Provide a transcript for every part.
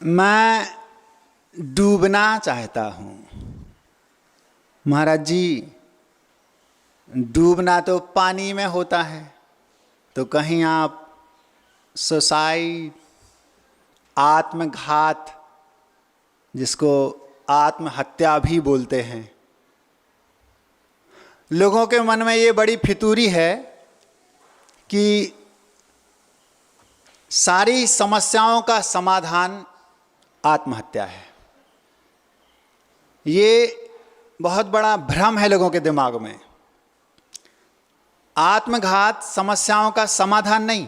मैं डूबना चाहता हूँ। महाराज जी, डूबना तो पानी में होता है, तो कहीं आप सुसाइड, आत्मघात, जिसको आत्महत्या भी बोलते हैं, लोगों के मन में ये बड़ी फितूरी है कि सारी समस्याओं का समाधान आत्महत्या है। ये बहुत बड़ा भ्रम है लोगों के दिमाग में। आत्मघात समस्याओं का समाधान नहीं,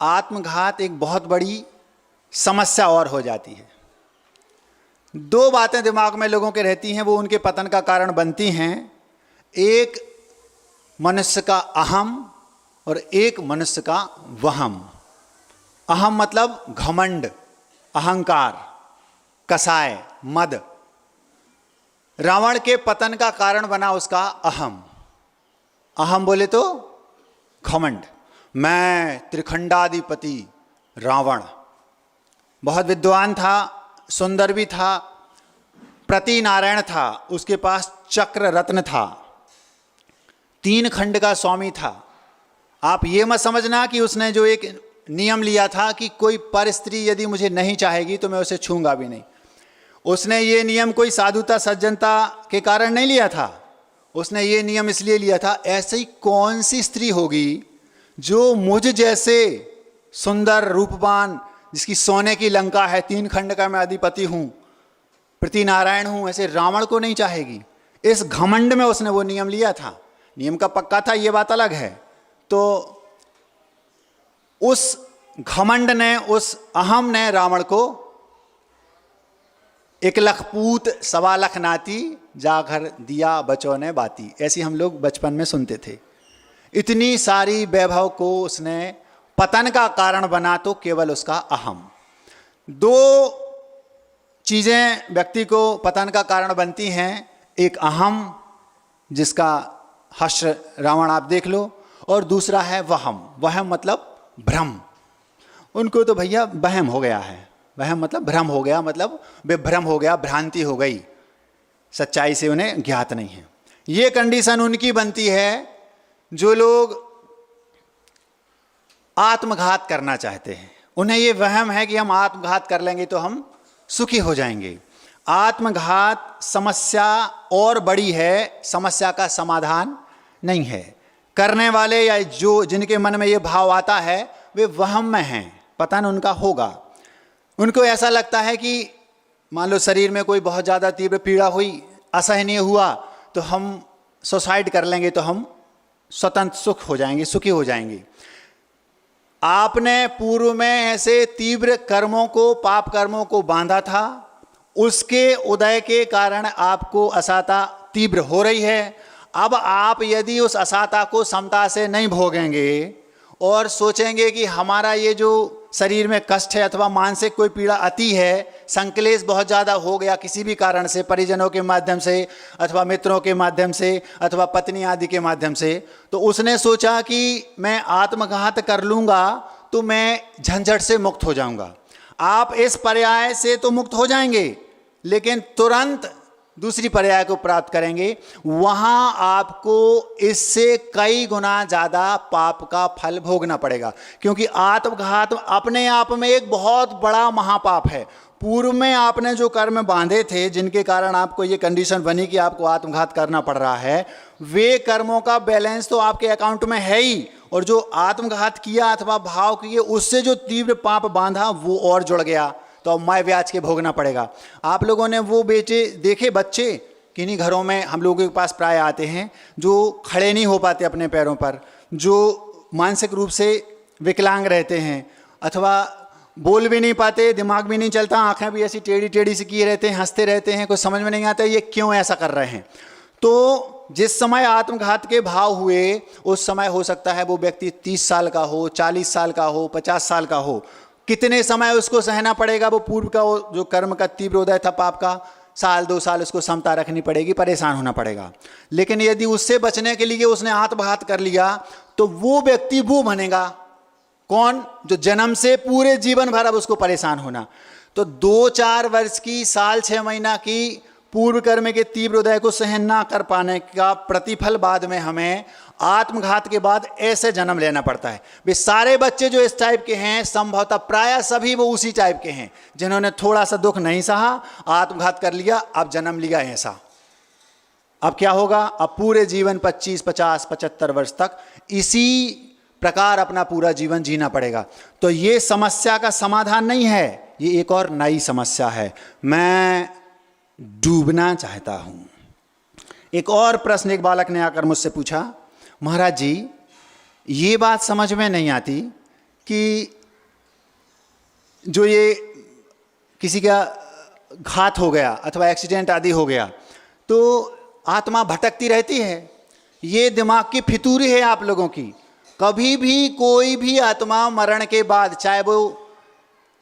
आत्मघात एक बहुत बड़ी समस्या और हो जाती है। दो बातें दिमाग में लोगों के रहती हैं, वो उनके पतन का कारण बनती हैं। एक मनुष्य का अहम और एक मनुष्य का वहम। अहम मतलब घमंड, अहंकार, कसाय, मद। रावण के पतन का कारण बना उसका अहम। अहम बोले तो घमंड। मैं त्रिखंडाधिपति रावण। बहुत विद्वान था, सुंदर भी था, प्रति नारायण था, उसके पास चक्र रत्न था, 3 खंड का स्वामी था। आप ये मत समझना कि उसने जो एक नियम लिया था कि कोई पर स्त्री यदि मुझे नहीं चाहेगी तो मैं उसे छूंगा भी नहीं। उसने ये नियम कोई साधुता सज्जनता के कारण नहीं लिया था। उसने ये नियम इसलिए लिया था, ऐसी कौन सी स्त्री होगी जो मुझ जैसे सुंदर रूपवान, जिसकी सोने की लंका है, 3 खंड का मैं अधिपति हूं, प्रति नारायण हूं, ऐसे रावण को नहीं चाहेगी। इस घमंड में उसने वो नियम लिया था। नियम का पक्का था, ये बात अलग है। तो उस घमंड ने, उस अहम ने रावण को 1 लाख पूत 1.25 लाख नाती जाकर दिया बचों ने बाती, ऐसी हम लोग बचपन में सुनते थे। इतनी सारी वैभव को उसने पतन का कारण बना तो केवल उसका अहम। 2 चीजें व्यक्ति को पतन का कारण बनती हैं, एक अहम जिसका हश्र रावण आप देख लो, और दूसरा है वहम। वहम मतलब भ्रम। उनको तो भैया वहम हो गया है। वहम मतलब भ्रम हो गया, मतलब विभ्रम हो गया, भ्रांति हो गई, सच्चाई से उन्हें ज्ञात नहीं है। ये कंडीशन उनकी बनती है जो लोग आत्मघात करना चाहते हैं। उन्हें ये वहम है कि हम आत्मघात कर लेंगे तो हम सुखी हो जाएंगे। आत्मघात समस्या और बड़ी है, समस्या का समाधान नहीं है। करने वाले या जो जिनके मन में ये भाव आता है वे वहम में हैं, पतन उनका होगा। उनको ऐसा लगता है कि मान लो शरीर में कोई बहुत ज़्यादा तीव्र पीड़ा हुई, असहनीय हुआ, तो हम सुसाइड कर लेंगे तो हम स्वतंत्र सुख हो जाएंगे, सुखी हो जाएंगे। आपने पूर्व में ऐसे तीव्र कर्मों को, पाप कर्मों को बांधा था, उसके उदय के कारण आपको असाता तीव्र हो रही है। अब आप यदि उस असाता को समता से नहीं भोगेंगे और सोचेंगे कि हमारा ये जो शरीर में कष्ट है अथवा मानसिक कोई पीड़ा अति है, संक्लेश बहुत ज़्यादा हो गया किसी भी कारण से, परिजनों के माध्यम से अथवा मित्रों के माध्यम से अथवा पत्नी आदि के माध्यम से, तो उसने सोचा कि मैं आत्मघात कर लूँगा तो मैं झंझट से मुक्त हो जाऊँगा। आप इस पर्याय से तो मुक्त हो जाएंगे, लेकिन तुरंत दूसरी पर्याय को प्राप्त करेंगे। वहां आपको इससे कई गुना ज्यादा पाप का फल भोगना पड़ेगा, क्योंकि आत्मघात अपने आप में एक बहुत बड़ा महापाप है। पूर्व में आपने जो कर्म बांधे थे, जिनके कारण आपको ये कंडीशन बनी कि आपको आत्मघात करना पड़ रहा है, वे कर्मों का बैलेंस तो आपके अकाउंट में है ही, और जो आत्मघात किया अथवा भाव किए उससे जो तीव्र पाप बांधा वो और जुड़ गया, तो अब मैं ब्याज के भोगना पड़ेगा। आप लोगों ने वो बेटे देखे, बच्चे किन्हीं घरों में हम लोगों के पास प्राय आते हैं जो खड़े नहीं हो पाते अपने पैरों पर, जो मानसिक रूप से विकलांग रहते हैं अथवा बोल भी नहीं पाते, दिमाग भी नहीं चलता, आंखें भी ऐसी टेढ़ी टेढ़ी से किए रहते हैं, हंसते रहते हैं, कुछ समझ में नहीं आता ये क्यों ऐसा कर रहे हैं। तो जिस समय आत्मघात के भाव हुए उस समय हो सकता है वो व्यक्ति 30 साल का हो, 40 साल का हो, 50 साल का हो। कितने समय उसको सहना पड़ेगा? वो पूर्व का जो कर्म का तीव्र उदय था पाप का, 1-2 साल उसको समता रखनी पड़ेगी, परेशान होना पड़ेगा। लेकिन यदि उससे बचने के लिए उसने आत्मघात कर लिया तो वो व्यक्ति वो बनेगा कौन? जो जन्म से पूरे जीवन भर अब उसको परेशान होना। तो 2-4 वर्ष की, साल 6 महीना की पूर्व कर्म के तीव्र उदय को सहन ना कर पाने का प्रतिफल बाद में हमें आत्मघात के बाद ऐसे जन्म लेना पड़ता है। वे सारे बच्चे जो इस टाइप के हैं, संभवतः प्राय सभी वो उसी टाइप के हैं जिन्होंने थोड़ा सा दुख नहीं सहा, आत्मघात कर लिया, अब जन्म लिया ऐसा। अब क्या होगा? अब पूरे जीवन 25, 50, 75 वर्ष तक इसी प्रकार अपना पूरा जीवन जीना पड़ेगा। तो ये समस्या का समाधान नहीं है, ये एक और नई समस्या है। मैं डूबना चाहता हूं। एक और प्रश्न एक बालक ने आकर मुझसे पूछा, महाराज जी ये बात समझ में नहीं आती कि जो ये किसी का घात हो गया अथवा एक्सीडेंट आदि हो गया तो आत्मा भटकती रहती है। ये दिमाग की फितूरी है आप लोगों की। कभी भी कोई भी आत्मा मरण के बाद, चाहे वो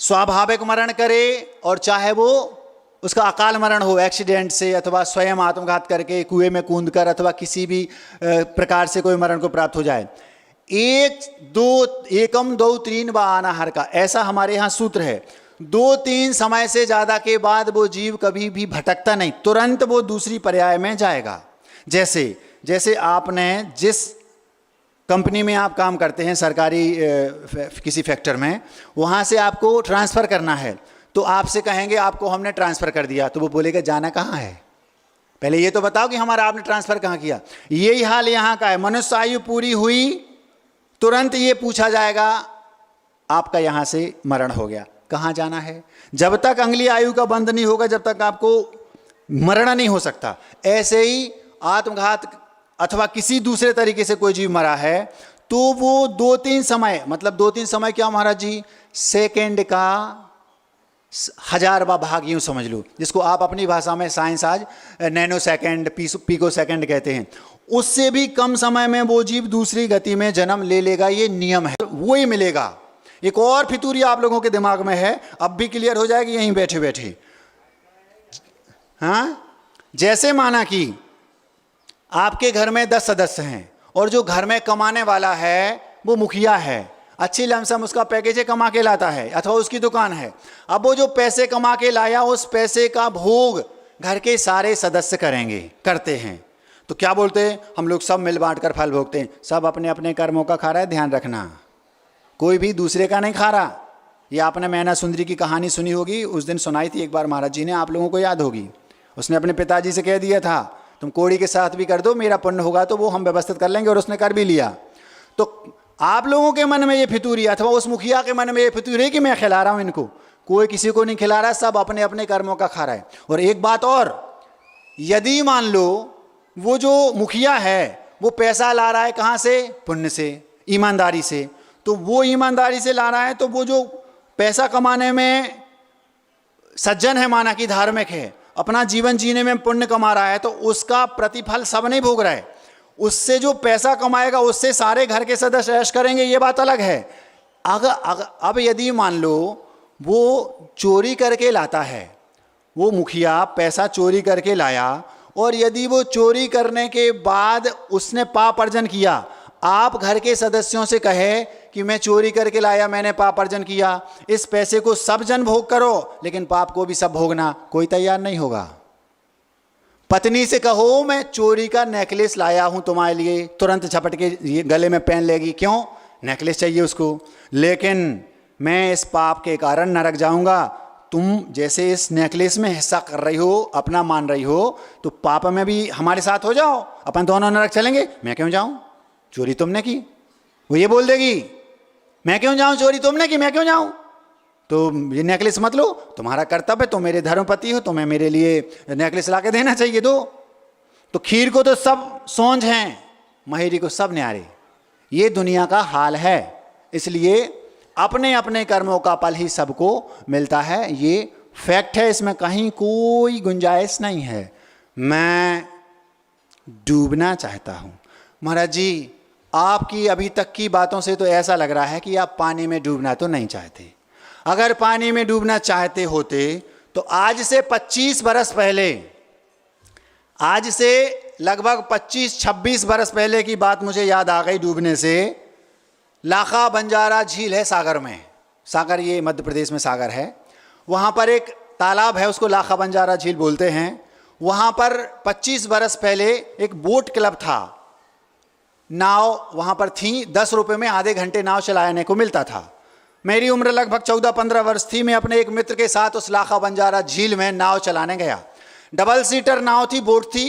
स्वाभाविक मरण करे और चाहे वो उसका अकाल मरण हो एक्सीडेंट से अथवा स्वयं आत्मघात करके कुएं में कूदकर अथवा किसी भी प्रकार से कोई मरण को प्राप्त हो जाए, 1-2 3 आनाहर का ऐसा हमारे यहाँ सूत्र है। 2-3 समय से ज़्यादा के बाद वो जीव कभी भी भटकता नहीं, तुरंत वो दूसरी पर्याय में जाएगा। जैसे आपने जिस कंपनी में आप काम करते हैं, सरकारी किसी फैक्टर में, वहाँ से आपको ट्रांसफ़र करना है तो आपसे कहेंगे आपको हमने ट्रांसफ़र कर दिया, तो वो बोलेगा जाना कहाँ है, पहले ये तो बताओ कि हमारा आपने ट्रांसफ़र कहाँ किया। यही हाल यहाँ का है। मनुष्य आयु पूरी हुई तुरंत ये पूछा जाएगा आपका यहाँ से मरण हो गया, कहाँ जाना है। जब तक अगली आयु का बंध नहीं होगा, जब तक आपको मरण नहीं हो सकता। ऐसे ही आत्मघात अथवा किसी दूसरे तरीके से कोई जीव मरा है तो वो 2-3 समय, मतलब 2-3 समय क्या महाराज जी, सेकेंड का 1000वां भाग यूँ समझ लो, जिसको आप अपनी भाषा में साइंस आज नैनो सेकेंड, पिको सेकेंड कहते हैं। उससे भी कम समय में वो जीव दूसरी गति में जन्म ले लेगा, ये नियम है, वो ही मिलेगा। एक और फितूरी आप लोगों के दिमाग में है, अब भी क्लियर हो जाएगी यहीं बैठे बैठे। हाँ, जैसे माना कि आपके घर में 10 सदस्य हैं और जो घर में कमाने वाला है वो मुखिया है, अच्छी लमसम उसका पैकेज कमा के लाता है अथवा उसकी दुकान है। अब वो जो पैसे कमा के लाया, उस पैसे का भोग घर के सारे सदस्य करते हैं। तो क्या बोलते हैं, हम लोग सब मिल बांट कर फल भोगते हैं, सब अपने अपने कर्मों का खा रहा है, ध्यान रखना, कोई भी दूसरे का नहीं खा रहा। ये आपने मैना सुंदरी की कहानी सुनी होगी, उस दिन सुनाई थी एक बार महाराज जी ने, आप लोगों को याद होगी। उसने अपने पिताजी से कह दिया था तुम कोड़ी के साथ भी कर दो, मेरा पुण्य होगा तो वो हम व्यवस्थित कर लेंगे, और उसने कर भी लिया। तो आप लोगों के मन में ये फितूरी अथवा उस मुखिया के मन में ये फितूरी है कि मैं खिला रहा हूँ इनको, कोई किसी को नहीं खिला रहा, सब अपने अपने कर्मों का खा रहा है। और एक बात और, यदि मान लो वो जो मुखिया है वो पैसा ला रहा है कहाँ से, पुण्य से, ईमानदारी से, तो वो ईमानदारी से ला रहा है, तो वो जो पैसा कमाने में सज्जन है, माना कि धार्मिक है, अपना जीवन जीने में पुण्य कमा रहा है, तो उसका प्रतिफल सब नहीं भोग रहा है। उससे जो पैसा कमाएगा उससे सारे घर के सदस्य ऐश करेंगे, ये बात अलग है। अब यदि मान लो वो चोरी करके लाता है, वो मुखिया पैसा चोरी करके लाया, और यदि वो चोरी करने के बाद उसने पाप अर्जन किया, आप घर के सदस्यों से कहे कि मैं चोरी करके लाया, मैंने पाप अर्जन किया, इस पैसे को सब जन भोग करो लेकिन पाप को भी सब भोगना, कोई तैयार नहीं होगा। पत्नी से कहो मैं चोरी का नेकलेस लाया हूं तुम्हारे लिए, तुरंत झपट के गले में पहन लेगी, क्यों, नेकलेस चाहिए उसको। लेकिन मैं इस पाप के कारण नरक जाऊंगा, तुम जैसे इस नेकलेस में हिस्सा कर रही हो, अपना मान रही हो, तो पाप में भी हमारे साथ हो जाओ, अपन दोनों नरक चलेंगे। मैं क्यों जाऊं, चोरी तुमने की। वो ये बोल देगी मैं क्यों जाऊं, चोरी तुमने की, मैं क्यों जाऊं, तो ये नेकलेस मत लो, तुम्हारा कर्तव्य, तुम मेरे धर्मपति हो, तुम्हें मेरे लिए नेकलेस ला के देना चाहिए। तो खीर को तो सब सोंझ हैं, महेरी को सब न्यारे। ये दुनिया का हाल है। इसलिए अपने अपने कर्मों का फल ही सबको मिलता है, ये फैक्ट है, इसमें कहीं कोई गुंजाइश नहीं है। मैं डूबना चाहता हूँ। महाराज जी, आपकी अभी तक की बातों से तो ऐसा लग रहा है कि आप पानी में डूबना तो नहीं चाहते। अगर पानी में डूबना चाहते होते तो आज से 25 बरस पहले, आज से लगभग 25-26 बरस पहले की बात मुझे याद आ गई डूबने से, लाखा बंजारा झील है सागर में, सागर ये मध्य प्रदेश में सागर है। वहाँ पर एक तालाब है, उसको लाखा बंजारा झील बोलते हैं। वहाँ पर 25 बरस पहले एक बोट क्लब था, नाव वहाँ पर थी, 10 रुपये में आधे घंटे नाव चलाने को मिलता था। मेरी उम्र लगभग 14-15 वर्ष थी। मैं अपने एक मित्र के साथ उस लाखा बंजारा झील में नाव चलाने गया। डबल सीटर नाव थी, बोट थी,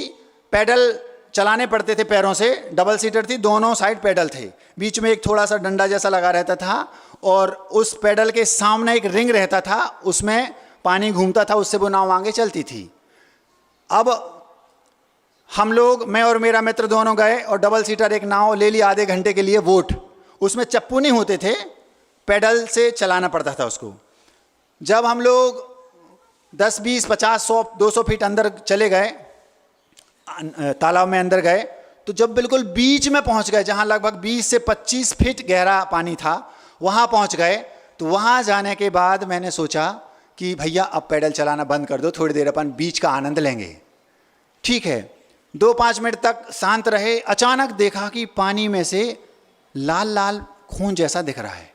पैडल चलाने पड़ते थे पैरों से। डबल सीटर थी, दोनों साइड पैडल थे, बीच में एक थोड़ा सा डंडा जैसा लगा रहता था और उस पैडल के सामने एक रिंग रहता था, उसमें पानी घूमता था, उससे वो नाव आगे चलती थी। अब हम लोग, मैं और मेरा मित्र दोनों गए और डबल सीटर एक नाव ले ली आधे घंटे के लिए। वोट उसमें चप्पू नहीं होते थे, पैडल से चलाना पड़ता था उसको। जब हम लोग 10, 20, 50, 100, 200 फीट अंदर चले गए, तालाब में अंदर गए, तो जब बिल्कुल बीच में पहुंच गए, जहां लगभग 20 से 25 फीट गहरा पानी था, वहां पहुंच गए, तो वहां जाने के बाद मैंने सोचा कि भैया अब पैडल चलाना बंद कर दो, थोड़ी देर अपन बीच का आनंद लेंगे। ठीक है, 2-5 मिनट तक शांत रहे। अचानक देखा कि पानी में से लाल लाल खून जैसा दिख रहा है।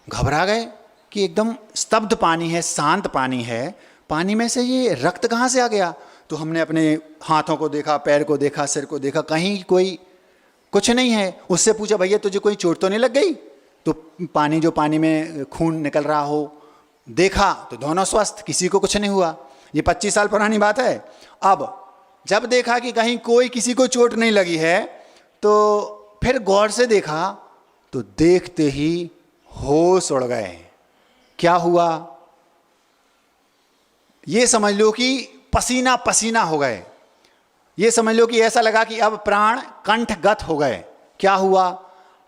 घबरा गए कि एकदम स्तब्ध पानी है, शांत पानी है, पानी में से ये रक्त कहाँ से आ गया। तो हमने अपने हाथों को देखा, पैर को देखा, सिर को देखा, कहीं कोई कुछ नहीं है। उससे पूछा, भैया तुझे कोई चोट तो नहीं लग गई। तो पानी में खून निकल रहा हो, देखा तो दोनों स्वस्थ, किसी को कुछ नहीं हुआ। ये 25 साल पुरानी बात है। अब जब देखा कि कहीं कोई किसी को चोट नहीं लगी है, तो फिर गौर से देखा, तो देखते ही होश उड़ गए। क्या हुआ ये समझ लो कि पसीना पसीना हो गए। ये समझ लो कि ऐसा लगा कि अब प्राण कंठगत हो गए। क्या हुआ,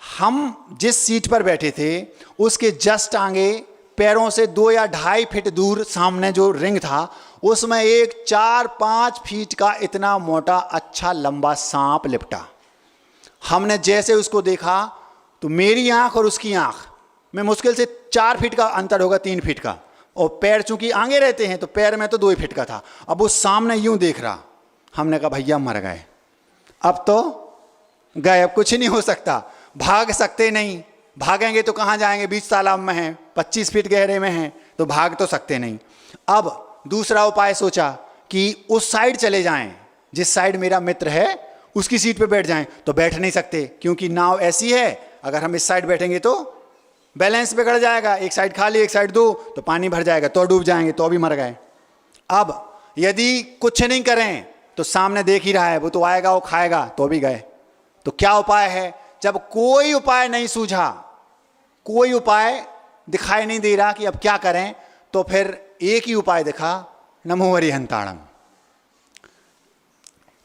हम जिस सीट पर बैठे थे उसके जस्ट आगे पैरों से 2 या 2.5 फीट दूर सामने जो रिंग था, उसमें एक 4-5 फीट का इतना मोटा अच्छा लंबा सांप लिपटा। हमने जैसे उसको देखा तो मेरी आंख और उसकी आंख में मुश्किल से 4 फीट का अंतर होगा, 3 फीट का, और पैर चूंकि आगे रहते हैं तो पैर में तो 2 फीट का था। अब वो सामने यूं देख रहा। हमने कहा भैया मर गए, अब तो गए, अब कुछ नहीं हो सकता, भाग सकते नहीं, भागेंगे तो कहाँ जाएंगे, बीच तालाब में हैं, 25 फीट गहरे में हैं, तो भाग तो सकते नहीं। अब दूसरा उपाय सोचा कि उस साइड चले जाएं, जिस साइड मेरा मित्र है उसकी सीट पे बैठ जाएं। तो बैठ नहीं सकते, क्योंकि नाव ऐसी है, अगर हम इस साइड बैठेंगे तो बैलेंस बिगड़ जाएगा, एक साइड खाली एक साइड दो, तो पानी भर जाएगा, तो डूब जाएंगे, तो भी मर गए। अब यदि कुछ नहीं करें तो सामने देख ही रहा है, वो तो आएगा, वो खाएगा, तो भी गए। तो क्या उपाय है। जब कोई उपाय नहीं सूझा, कोई उपाय दिखाई नहीं दे रहा कि अब क्या करें, तो फिर एक ही उपाय दिखा, नमो हरिहंताणम।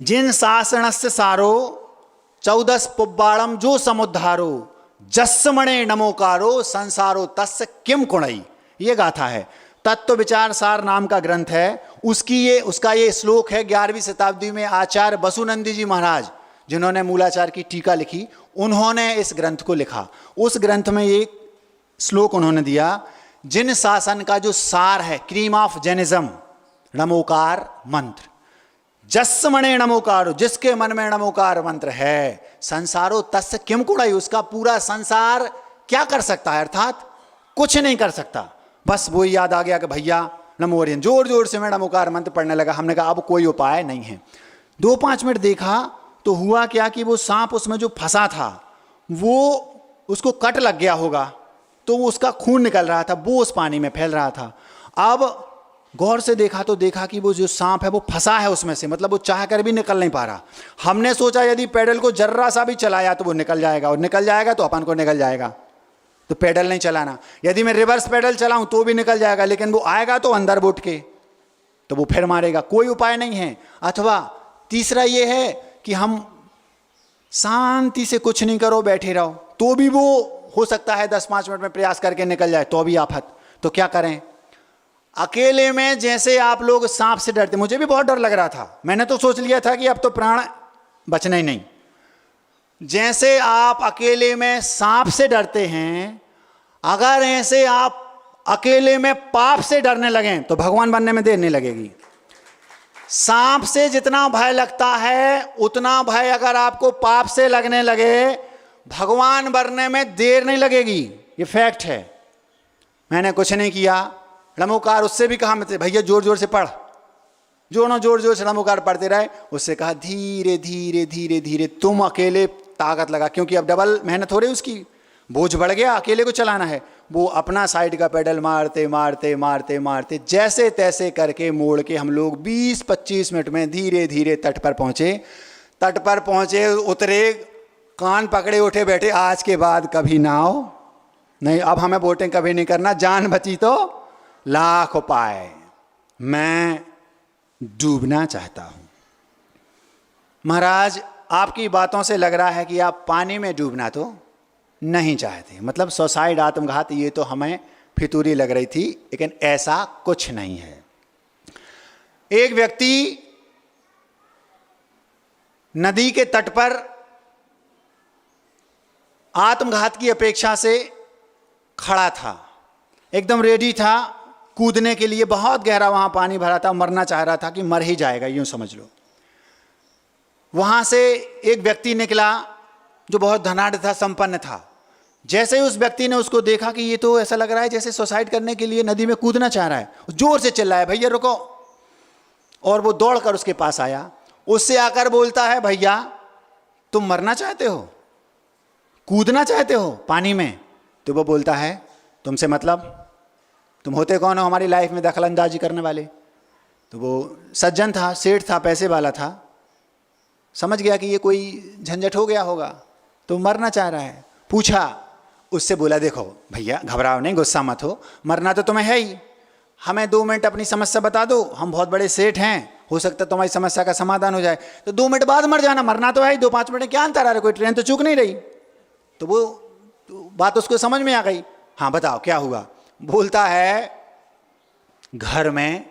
जिन शासनस्य सारो 14 पुब्बाड़म जो समुद्धारो जस्मणे नमोकारो संसारो तस्य किम कुणई। ये गाथा है, तत्व विचार सार नाम का ग्रंथ है। उसका ये श्लोक है 11वीं शताब्दी में आचार्य बसुनंदी जी महाराज, जिन्होंने मूलाचार की टीका लिखी, उन्होंने इस ग्रंथ को लिखा। उस ग्रंथ में ये श्लोक उन्होंने दिया, जिन शासन का जो सार है, क्रीम ऑफ जैनिज्म, नमोकार मंत्र, जस्मणे नमोकार, जिसके मन में नमोकार मंत्र है, संसारो तस्य किम कुड़ाई, उसका पूरा संसार क्या कर सकता है, अर्थात कुछ नहीं कर सकता। बस वो याद आ गया कि भैया नमो हरिहर, जोर जोर से मैं नमोकार मंत्र पढ़ने लगा। हमने कहा अब कोई उपाय नहीं है। 2-5 मिनट देखा तो हुआ क्या कि वो सांप उसमें जो फंसा था वो उसको कट लग गया होगा, तो वो उसका खून निकल रहा था, वो उस पानी में फैल रहा था। अब गौर से देखा तो देखा कि वो जो सांप है वो फंसा है उसमें से, मतलब वो चाह कर भी निकल नहीं पा रहा। हमने सोचा यदि पैडल को जर्रा सा भी चलाया तो वो निकल जाएगा, और निकल जाएगा तो अपन को निकल जाएगा, तो पैडल नहीं चलाना। यदि मैं रिवर्स पैडल चलाऊं तो भी निकल जाएगा, लेकिन वो आएगा तो अंदर बोट के, तो वो फिर मारेगा। कोई उपाय नहीं है। अथवा तीसरा ये है कि हम शांति से कुछ नहीं करो, बैठे रहो, तो भी वो हो सकता है 10-5 मिनट में प्रयास करके निकल जाए, तो भी आफत। तो क्या करें। अकेले में जैसे आप लोग सांप से डरते, मुझे भी बहुत डर लग रहा था, मैंने तो सोच लिया था कि अब तो प्राण बचना ही नहीं। जैसे आप अकेले में सांप से डरते हैं, अगर ऐसे आप अकेले में पाप से डरने लगें तो भगवान बनने में देर नहीं लगेगी। सांप से जितना भय लगता है उतना भय अगर आपको पाप से लगने लगे, भगवान बनने में देर नहीं लगेगी, ये फैक्ट है। मैंने कुछ नहीं किया, लमोकार उससे भी कहा मैं भैया जोर जोर से पढ़, जोर जोर से लमोकार पढ़ते रहे। उससे कहा धीरे धीरे धीरे धीरे तुम अकेले ताकत लगा, क्योंकि अब डबल मेहनत हो रही, उसकी बोझ बढ़ गया, अकेले को चलाना है। वो अपना साइड का पेडल मारते मारते मारते मारते जैसे तैसे करके मोड़ के हम लोग 20-25 मिनट में धीरे धीरे तट पर पहुंचे। तट पर पहुंचे, उतरे, कान पकड़े उठे बैठे, आज के बाद कभी नाव नहीं, अब हमें बोटिंग कभी नहीं करना, जान बची तो लाख उपाय, मैं डूबना चाहता हूं। महाराज आपकी बातों से लग रहा है कि आप पानी में डूबना तो नहीं चाहते, मतलब सुसाइड, आत्मघात, ये तो हमें फितूरी लग रही थी, लेकिन ऐसा कुछ नहीं है। एक व्यक्ति नदी के तट पर आत्मघात की अपेक्षा से खड़ा था, एकदम रेडी था कूदने के लिए, बहुत गहरा वहां पानी भरा था, मरना चाह रहा था कि मर ही जाएगा, यूं समझ लो। वहां से एक व्यक्ति निकला जो बहुत धनाढ़ था, संपन्न था। जैसे ही उस व्यक्ति ने उसको देखा कि ये तो ऐसा लग रहा है जैसे सुसाइड करने के लिए नदी में कूदना चाह रहा है, जोर से चिल्लाया भैया रुको, और वो दौड़कर उसके पास आया। उससे आकर बोलता है भैया तुम मरना चाहते हो, कूदना चाहते हो पानी में? तो वो बोलता है तुमसे मतलब, तुम होते कौन हो हमारी लाइफ में दखल अंदाजी करने वाले? तो वो सज्जन था, सेठ था, पैसे वाला था, समझ गया कि ये कोई झंझट हो गया होगा, तो मरना चाह रहा है। पूछा उससे, बोला देखो भैया घबराओ नहीं, गुस्सा मत हो, मरना तो तुम्हें है ही, हमें 2 मिनट अपनी समस्या बता दो, हम बहुत बड़े सेठ हैं, हो सकता है तुम्हारी समस्या का समाधान हो जाए, तो 2 मिनट बाद मर जाना, मरना तो है ही, 2-5 मिनट क्या अंतर आ रहा है, कोई ट्रेन तो चूक नहीं रही। तो वो बात उसको समझ में आ गई। हाँ बताओ क्या हुआ? बोलता है घर में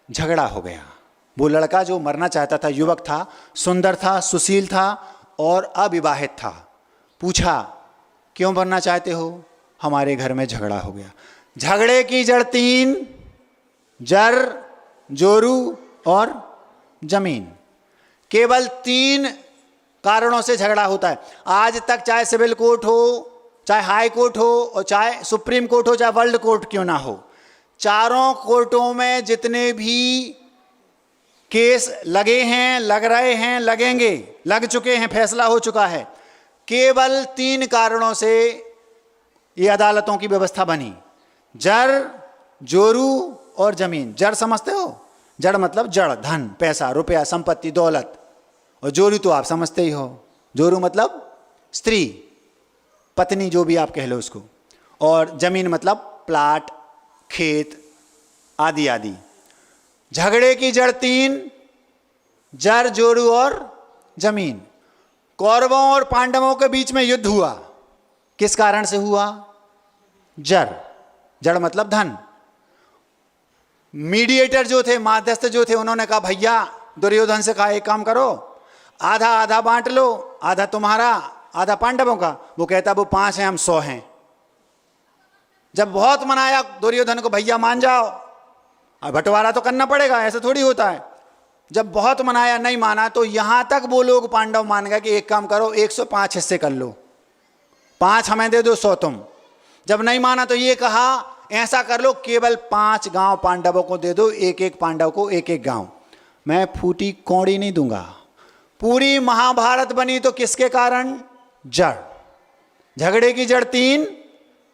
झगड़ा हो गया। वो लड़का जो मरना चाहता था, युवक था, सुंदर था, सुशील था और अविवाहित था। पूछा क्यों मरना चाहते हो? हमारे घर में झगड़ा हो गया। झगड़े की जड़ 3, जर, जोरू और जमीन। केवल 3 कारणों से झगड़ा होता है। आज तक चाहे सिविल कोर्ट हो, चाहे हाई कोर्ट हो, और चाहे सुप्रीम कोर्ट हो, चाहे वर्ल्ड कोर्ट क्यों ना हो, चारों कोर्टों में जितने भी केस लगे हैं, लग रहे हैं, लगेंगे, लग चुके हैं, फैसला हो चुका है, केवल 3 कारणों से ये अदालतों की व्यवस्था बनी। जड़, जोरू और जमीन। जड़ समझते हो? जड़ मतलब जड़, धन, पैसा, रुपया, संपत्ति, दौलत। और जोरू तो आप समझते ही हो, जोरू मतलब स्त्री, पत्नी, जो भी आप कह लो उसको। और जमीन मतलब प्लाट, खेत आदि आदि। झगड़े की जड़ 3, जड़, जोरू और जमीन। कौरवों और पांडवों के बीच में युद्ध हुआ, किस कारण से हुआ? जड़, जड़ मतलब धन। मीडिएटर जो थे, मध्यस्थ जो थे, उन्होंने कहा भैया, दुर्योधन से कहा एक काम करो, आधा आधा बांट लो, आधा तुम्हारा आधा पांडवों का। वो कहता वो 5 हैं, हम 100 हैं। जब बहुत मनाया दुर्योधन को, भैया मान जाओ, अब बंटवारा तो करना पड़ेगा, ऐसा थोड़ी होता है। जब बहुत मनाया, नहीं माना, तो यहां तक वो लोग पांडव मान गए कि एक काम करो, 105 हिस्से कर लो, 5 हमें दे दो, 100 तुम। जब नहीं माना तो ये कहा ऐसा कर लो, केवल 5 गांव पांडवों को दे दो, एक पांडव को एक गांव। मैं फूटी कौड़ी नहीं दूंगा। पूरी महाभारत बनी तो किसके कारण? जड़। झगड़े की जड़ 3,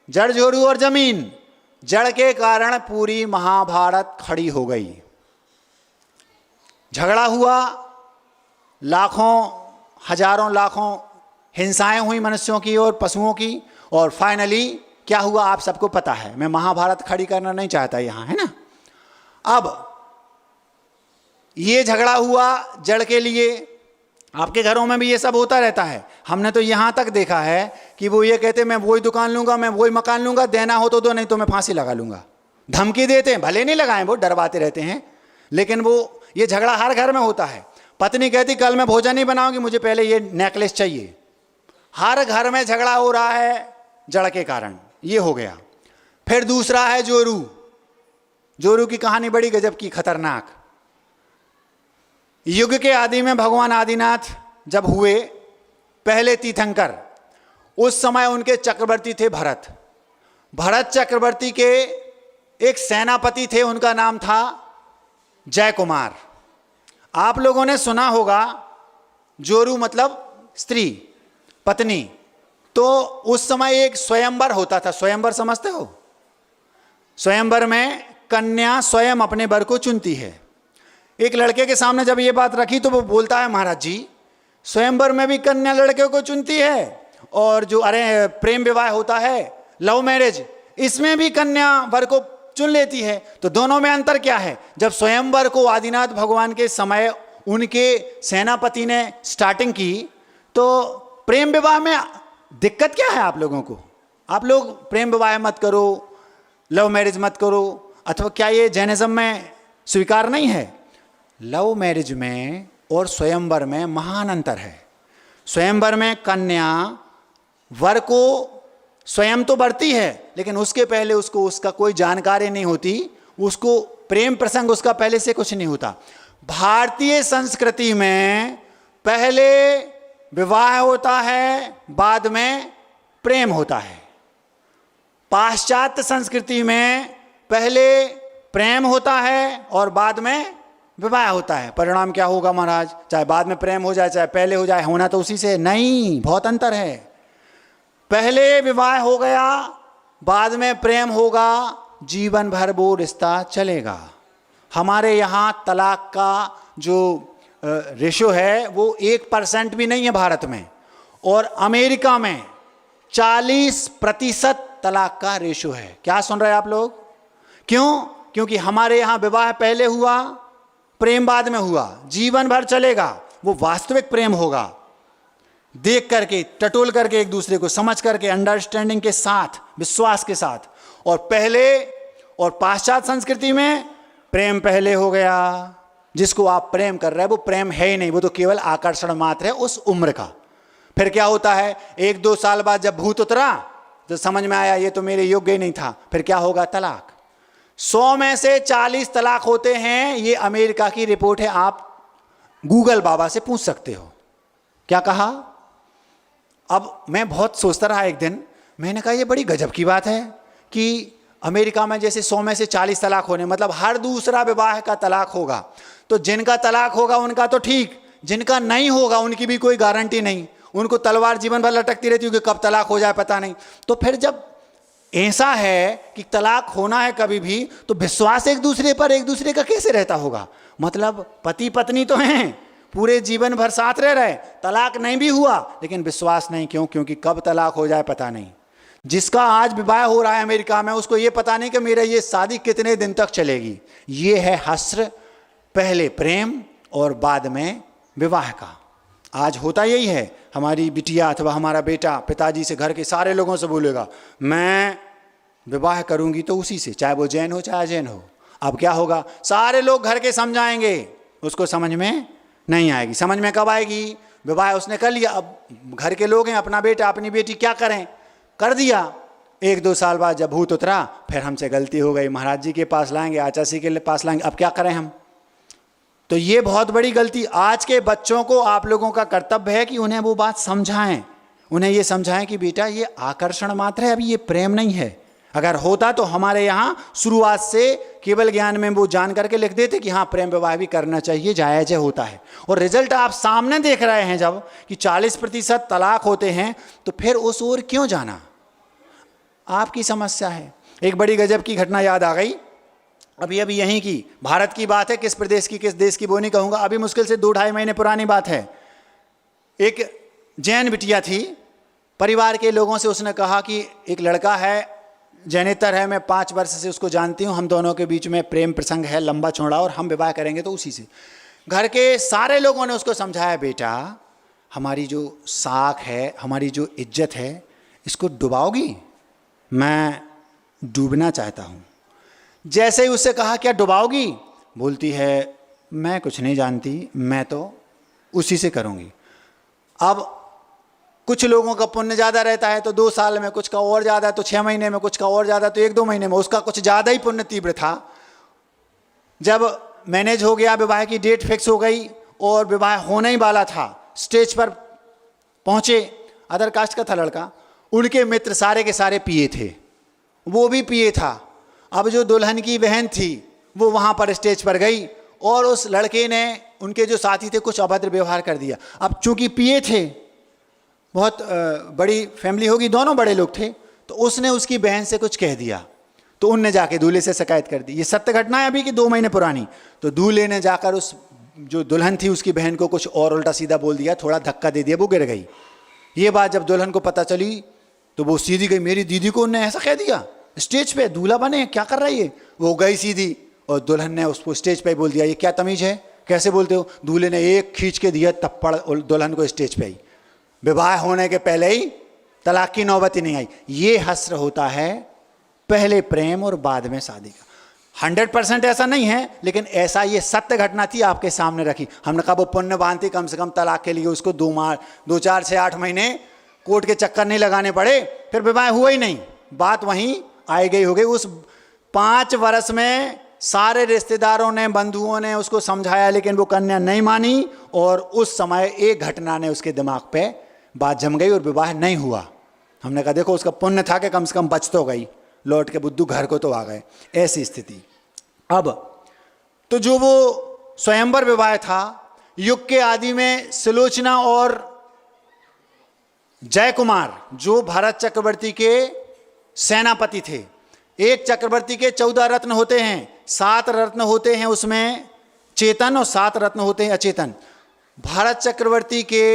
जड़, जोरू और जमीन। जड़ के कारण पूरी महाभारत खड़ी हो गई। झगड़ा हुआ, लाखों, हजारों, लाखों हिंसाएं हुई मनुष्यों की और पशुओं की, और फाइनली क्या हुआ आप सबको पता है। मैं महाभारत खड़ी करना नहीं चाहता यहां, है ना। अब ये झगड़ा हुआ जड़ के लिए। आपके घरों में भी ये सब होता रहता है। हमने तो यहां तक देखा है कि वो ये कहते मैं वही दुकान लूंगा, मैं वही मकान लूंगा, देना हो तो दो, नहीं तो मैं फांसी लगा लूंगा। धमकी देते हैं, भले नहीं लगाएं, वो डरवाते रहते हैं, लेकिन वो ये झगड़ा हर घर में होता है। पत्नी कहती कल मैं भोजन नहीं बनाऊंगी, मुझे पहले ये नेकलेस चाहिए। हर घर में झगड़ा हो रहा है जड़ के कारण। ये हो गया। फिर दूसरा है जोरू। जोरू की कहानी बड़ी गजब की, खतरनाक। युग के आदि में भगवान आदिनाथ जब हुए, पहले तीर्थंकर, उस समय उनके चक्रवर्ती थे भरत। भरत चक्रवर्ती के एक सेनापति थे, उनका नाम था जय कुमार। आप लोगों ने सुना होगा, जोरू मतलब स्त्री, पत्नी। तो उस समय एक स्वयंवर होता था। स्वयंवर समझते हो? स्वयंवर में कन्या स्वयं अपने वर को चुनती है। एक लड़के के सामने जब ये बात रखी तो वो बोलता है, महाराज जी, स्वयंवर में भी कन्या लड़के को चुनती है, और जो प्रेम विवाह होता है, लव मैरिज, इसमें भी कन्या वर को चुन लेती है। तो दोनों में अंतर क्या है? जब स्वयंवर को आदिनाथ भगवान के समय उनके सेनापति ने स्टार्टिंग की, तो प्रेम विवाह में दिक्कत क्या है आप लोगों को? आप लोग प्रेम विवाह मत करो, लव मैरिज मत करो, अथवा क्या ये जैनिज्म में स्वीकार नहीं है? लव मैरिज में और स्वयंवर में महान अंतर है। स्वयंवर में कन्या वर को स्वयं तो बरती है, लेकिन उसके पहले उसको उसका कोई जानकारी नहीं होती, उसको प्रेम प्रसंग उसका पहले से कुछ नहीं होता। भारतीय संस्कृति में पहले विवाह होता है, बाद में प्रेम होता है। पाश्चात्य संस्कृति में पहले प्रेम होता है और बाद में विवाह होता है। परिणाम क्या होगा महाराज? चाहे बाद में प्रेम हो जाए, चाहे पहले हो जाए, होना तो उसी से नहीं, बहुत अंतर है। पहले विवाह हो गया, बाद में प्रेम होगा, जीवन भर वो रिश्ता चलेगा। हमारे यहाँ तलाक का जो रेशो है वो 1% भी नहीं है भारत में, और अमेरिका में 40% तलाक का रेशो है। क्या सुन रहे हैं आप लोग? क्यों? क्योंकि हमारे यहाँ विवाह पहले हुआ, प्रेम बाद में हुआ, जीवन भर चलेगा। वो वास्तविक प्रेम होगा, देख करके, टटोल करके, एक दूसरे को समझ करके, अंडरस्टैंडिंग के साथ, विश्वास के साथ। और पहले और पाश्चात्य संस्कृति में प्रेम पहले हो गया, जिसको आप प्रेम कर रहे हैं वो प्रेम है ही नहीं, वो तो केवल आकर्षण मात्र है उस उम्र का। फिर क्या होता है, 1-2 साल बाद जब भूत उतरा तो समझ में आया ये तो मेरे योग्य ही नहीं था, फिर क्या होगा? तलाक। 100 में से 40 तलाक होते हैं, ये अमेरिका की रिपोर्ट है, आप गूगल बाबा से पूछ सकते हो। क्या कहा? अब मैं बहुत सोचता रहा, एक दिन मैंने कहा ये बड़ी गजब की बात है कि अमेरिका में जैसे 100 में से 40 तलाक होने, मतलब हर दूसरा विवाह का तलाक होगा। तो जिनका तलाक होगा उनका तो ठीक, जिनका नहीं होगा उनकी भी कोई गारंटी नहीं, उनको तलवार जीवन भर लटकती रहती है कि कब तलाक हो जाए पता नहीं। तो फिर जब ऐसा है कि तलाक होना है कभी भी, तो विश्वास एक दूसरे पर एक दूसरे का कैसे रहता होगा? मतलब पति पत्नी तो हैं, पूरे जीवन भर साथ रह रहे, तलाक नहीं भी हुआ, लेकिन विश्वास नहीं। क्यों? क्योंकि कब तलाक हो जाए पता नहीं। जिसका आज विवाह हो रहा है अमेरिका में, उसको ये पता नहीं कि मेरा ये शादी कितने दिन तक चलेगी। ये है हस्र, पहले प्रेम और बाद में विवाह का। आज होता यही है। हमारी बिटिया अथवा हमारा बेटा पिताजी से, घर के सारे लोगों से बोलेगा मैं विवाह करूंगी तो उसी से, चाहे वो जैन हो चाहे अजैन हो। अब क्या होगा? सारे लोग घर के समझाएंगे, उसको समझ में नहीं आएगी। समझ में कब आएगी? विवाह उसने कर लिया, अब घर के लोग हैं, अपना बेटा अपनी बेटी क्या करें, कर दिया। 1-2 साल बाद जब भूत उतरा, फिर हमसे गलती हो गई, महाराज जी के पास लाएंगे, आचासी के पास लाएंगे, अब क्या करें हम? तो ये बहुत बड़ी गलती। आज के बच्चों को आप लोगों का कर्तव्य है कि उन्हें वो बात समझाएं, उन्हें ये समझाएं कि बेटा ये आकर्षण मात्र है, अभी ये प्रेम नहीं है। अगर होता तो हमारे यहाँ शुरुआत से केवल ज्ञान में वो जान करके लिख देते कि हाँ प्रेम विवाह भी करना चाहिए, जायज होता है। और रिजल्ट आप सामने देख रहे हैं जब कि 40% तलाक होते हैं, तो फिर उस ओर क्यों जाना? आपकी समस्या है। एक बड़ी गजब की घटना याद आ गई, अभी यहीं की, भारत की बात है, किस प्रदेश की किस देश की वो नहीं कहूँगा, अभी मुश्किल से 2-2.5 महीने पुरानी बात है। एक जैन बिटिया थी, परिवार के लोगों से उसने कहा कि एक लड़का है, जैनेतर है, मैं 5 वर्ष से उसको जानती हूँ, हम दोनों के बीच में प्रेम प्रसंग है लंबा चौड़ा, और हम विवाह करेंगे तो उसी से। घर के सारे लोगों ने उसको समझाया, बेटा हमारी जो साख है, हमारी जो इज्जत है, इसको डुबाओगी? मैं डूबना चाहता हूँ। जैसे ही उससे कहा क्या डुबाओगी? बोलती है मैं कुछ नहीं जानती, मैं तो उसी से करूँगी। अब कुछ लोगों का पुण्य ज़्यादा रहता है तो 2 साल में, कुछ का और ज़्यादा तो 6 महीने में, कुछ का और ज़्यादा तो 1-2 महीने में। उसका कुछ ज़्यादा ही पुण्य तीव्र था। जब मैनेज हो गया, विवाह की डेट फिक्स हो गई और विवाह होने ही वाला था, स्टेज पर पहुँचे, अदर कास्ट का था लड़का, उनके मित्र सारे के सारे पिए थे, वो भी पिए था। अब जो दुल्हन की बहन थी वो वहाँ पर स्टेज पर गई और उस लड़के ने, उनके जो साथी थे, कुछ अभद्र व्यवहार कर दिया। अब चूंकि पिए थे, बहुत बड़ी फैमिली होगी, दोनों बड़े लोग थे, तो उसने उसकी बहन से कुछ कह दिया, तो उनने जाके दूल्हे से शिकायत कर दी। ये सत्य घटना है अभी की 2 महीने पुरानी। तो दूल्हे ने जाकर उस जो दुल्हन थी उसकी बहन को कुछ और उल्टा सीधा बोल दिया, थोड़ा धक्का दे दिया, वो गिर गई। ये बात जब दुल्हन को पता चली तो वो सीधी गई, मेरी दीदी को उन्होंने ऐसा कह दिया, स्टेज पे दूल्हा बने, क्या कर रही है। वो गई सीधी और दुल्हन ने उसको स्टेज पे बोल दिया, ये क्या तमीज है, कैसे बोलते हो। दूल्हे ने एक खींच के दिया तप्पड़ दुल्हन को स्टेज पे ही। विवाह होने के पहले ही तलाक की नौबत ही नहीं आई। ये हस्र होता है पहले प्रेम और बाद में शादी का। 100% ऐसा नहीं है, लेकिन ऐसा ये सत्य घटना थी, आपके सामने रखी। हमने कहा वो पुण्यवान थी, कम से कम तलाक के लिए उसको 2, 4, 6, 8 महीने कोर्ट के चक्कर नहीं लगाने पड़े, फिर विवाह हुआ ही नहीं, बात वहीं आई गई हो गई। उस 5 वर्ष में सारे रिश्तेदारों ने, बंधुओं ने उसको समझाया, लेकिन वो कन्या नहीं मानी, और उस समय एक घटना ने उसके दिमाग पे बात जम गई और विवाह नहीं हुआ। हमने कहा देखो उसका पुण्य था कि कम से कम बच तो गई, लौट के बुद्धू घर को तो आ गए, ऐसी स्थिति। अब तो जो वो स्वयंवर विवाह था, युग के आदि में सुलोचना और जयकुमार जो भरत चक्रवर्ती के सेनापति थे। एक चक्रवर्ती के 14 रत्न होते हैं, 7 रत्न होते हैं उसमें चेतन और 7 रत्न होते हैं अचेतन। भरत चक्रवर्ती के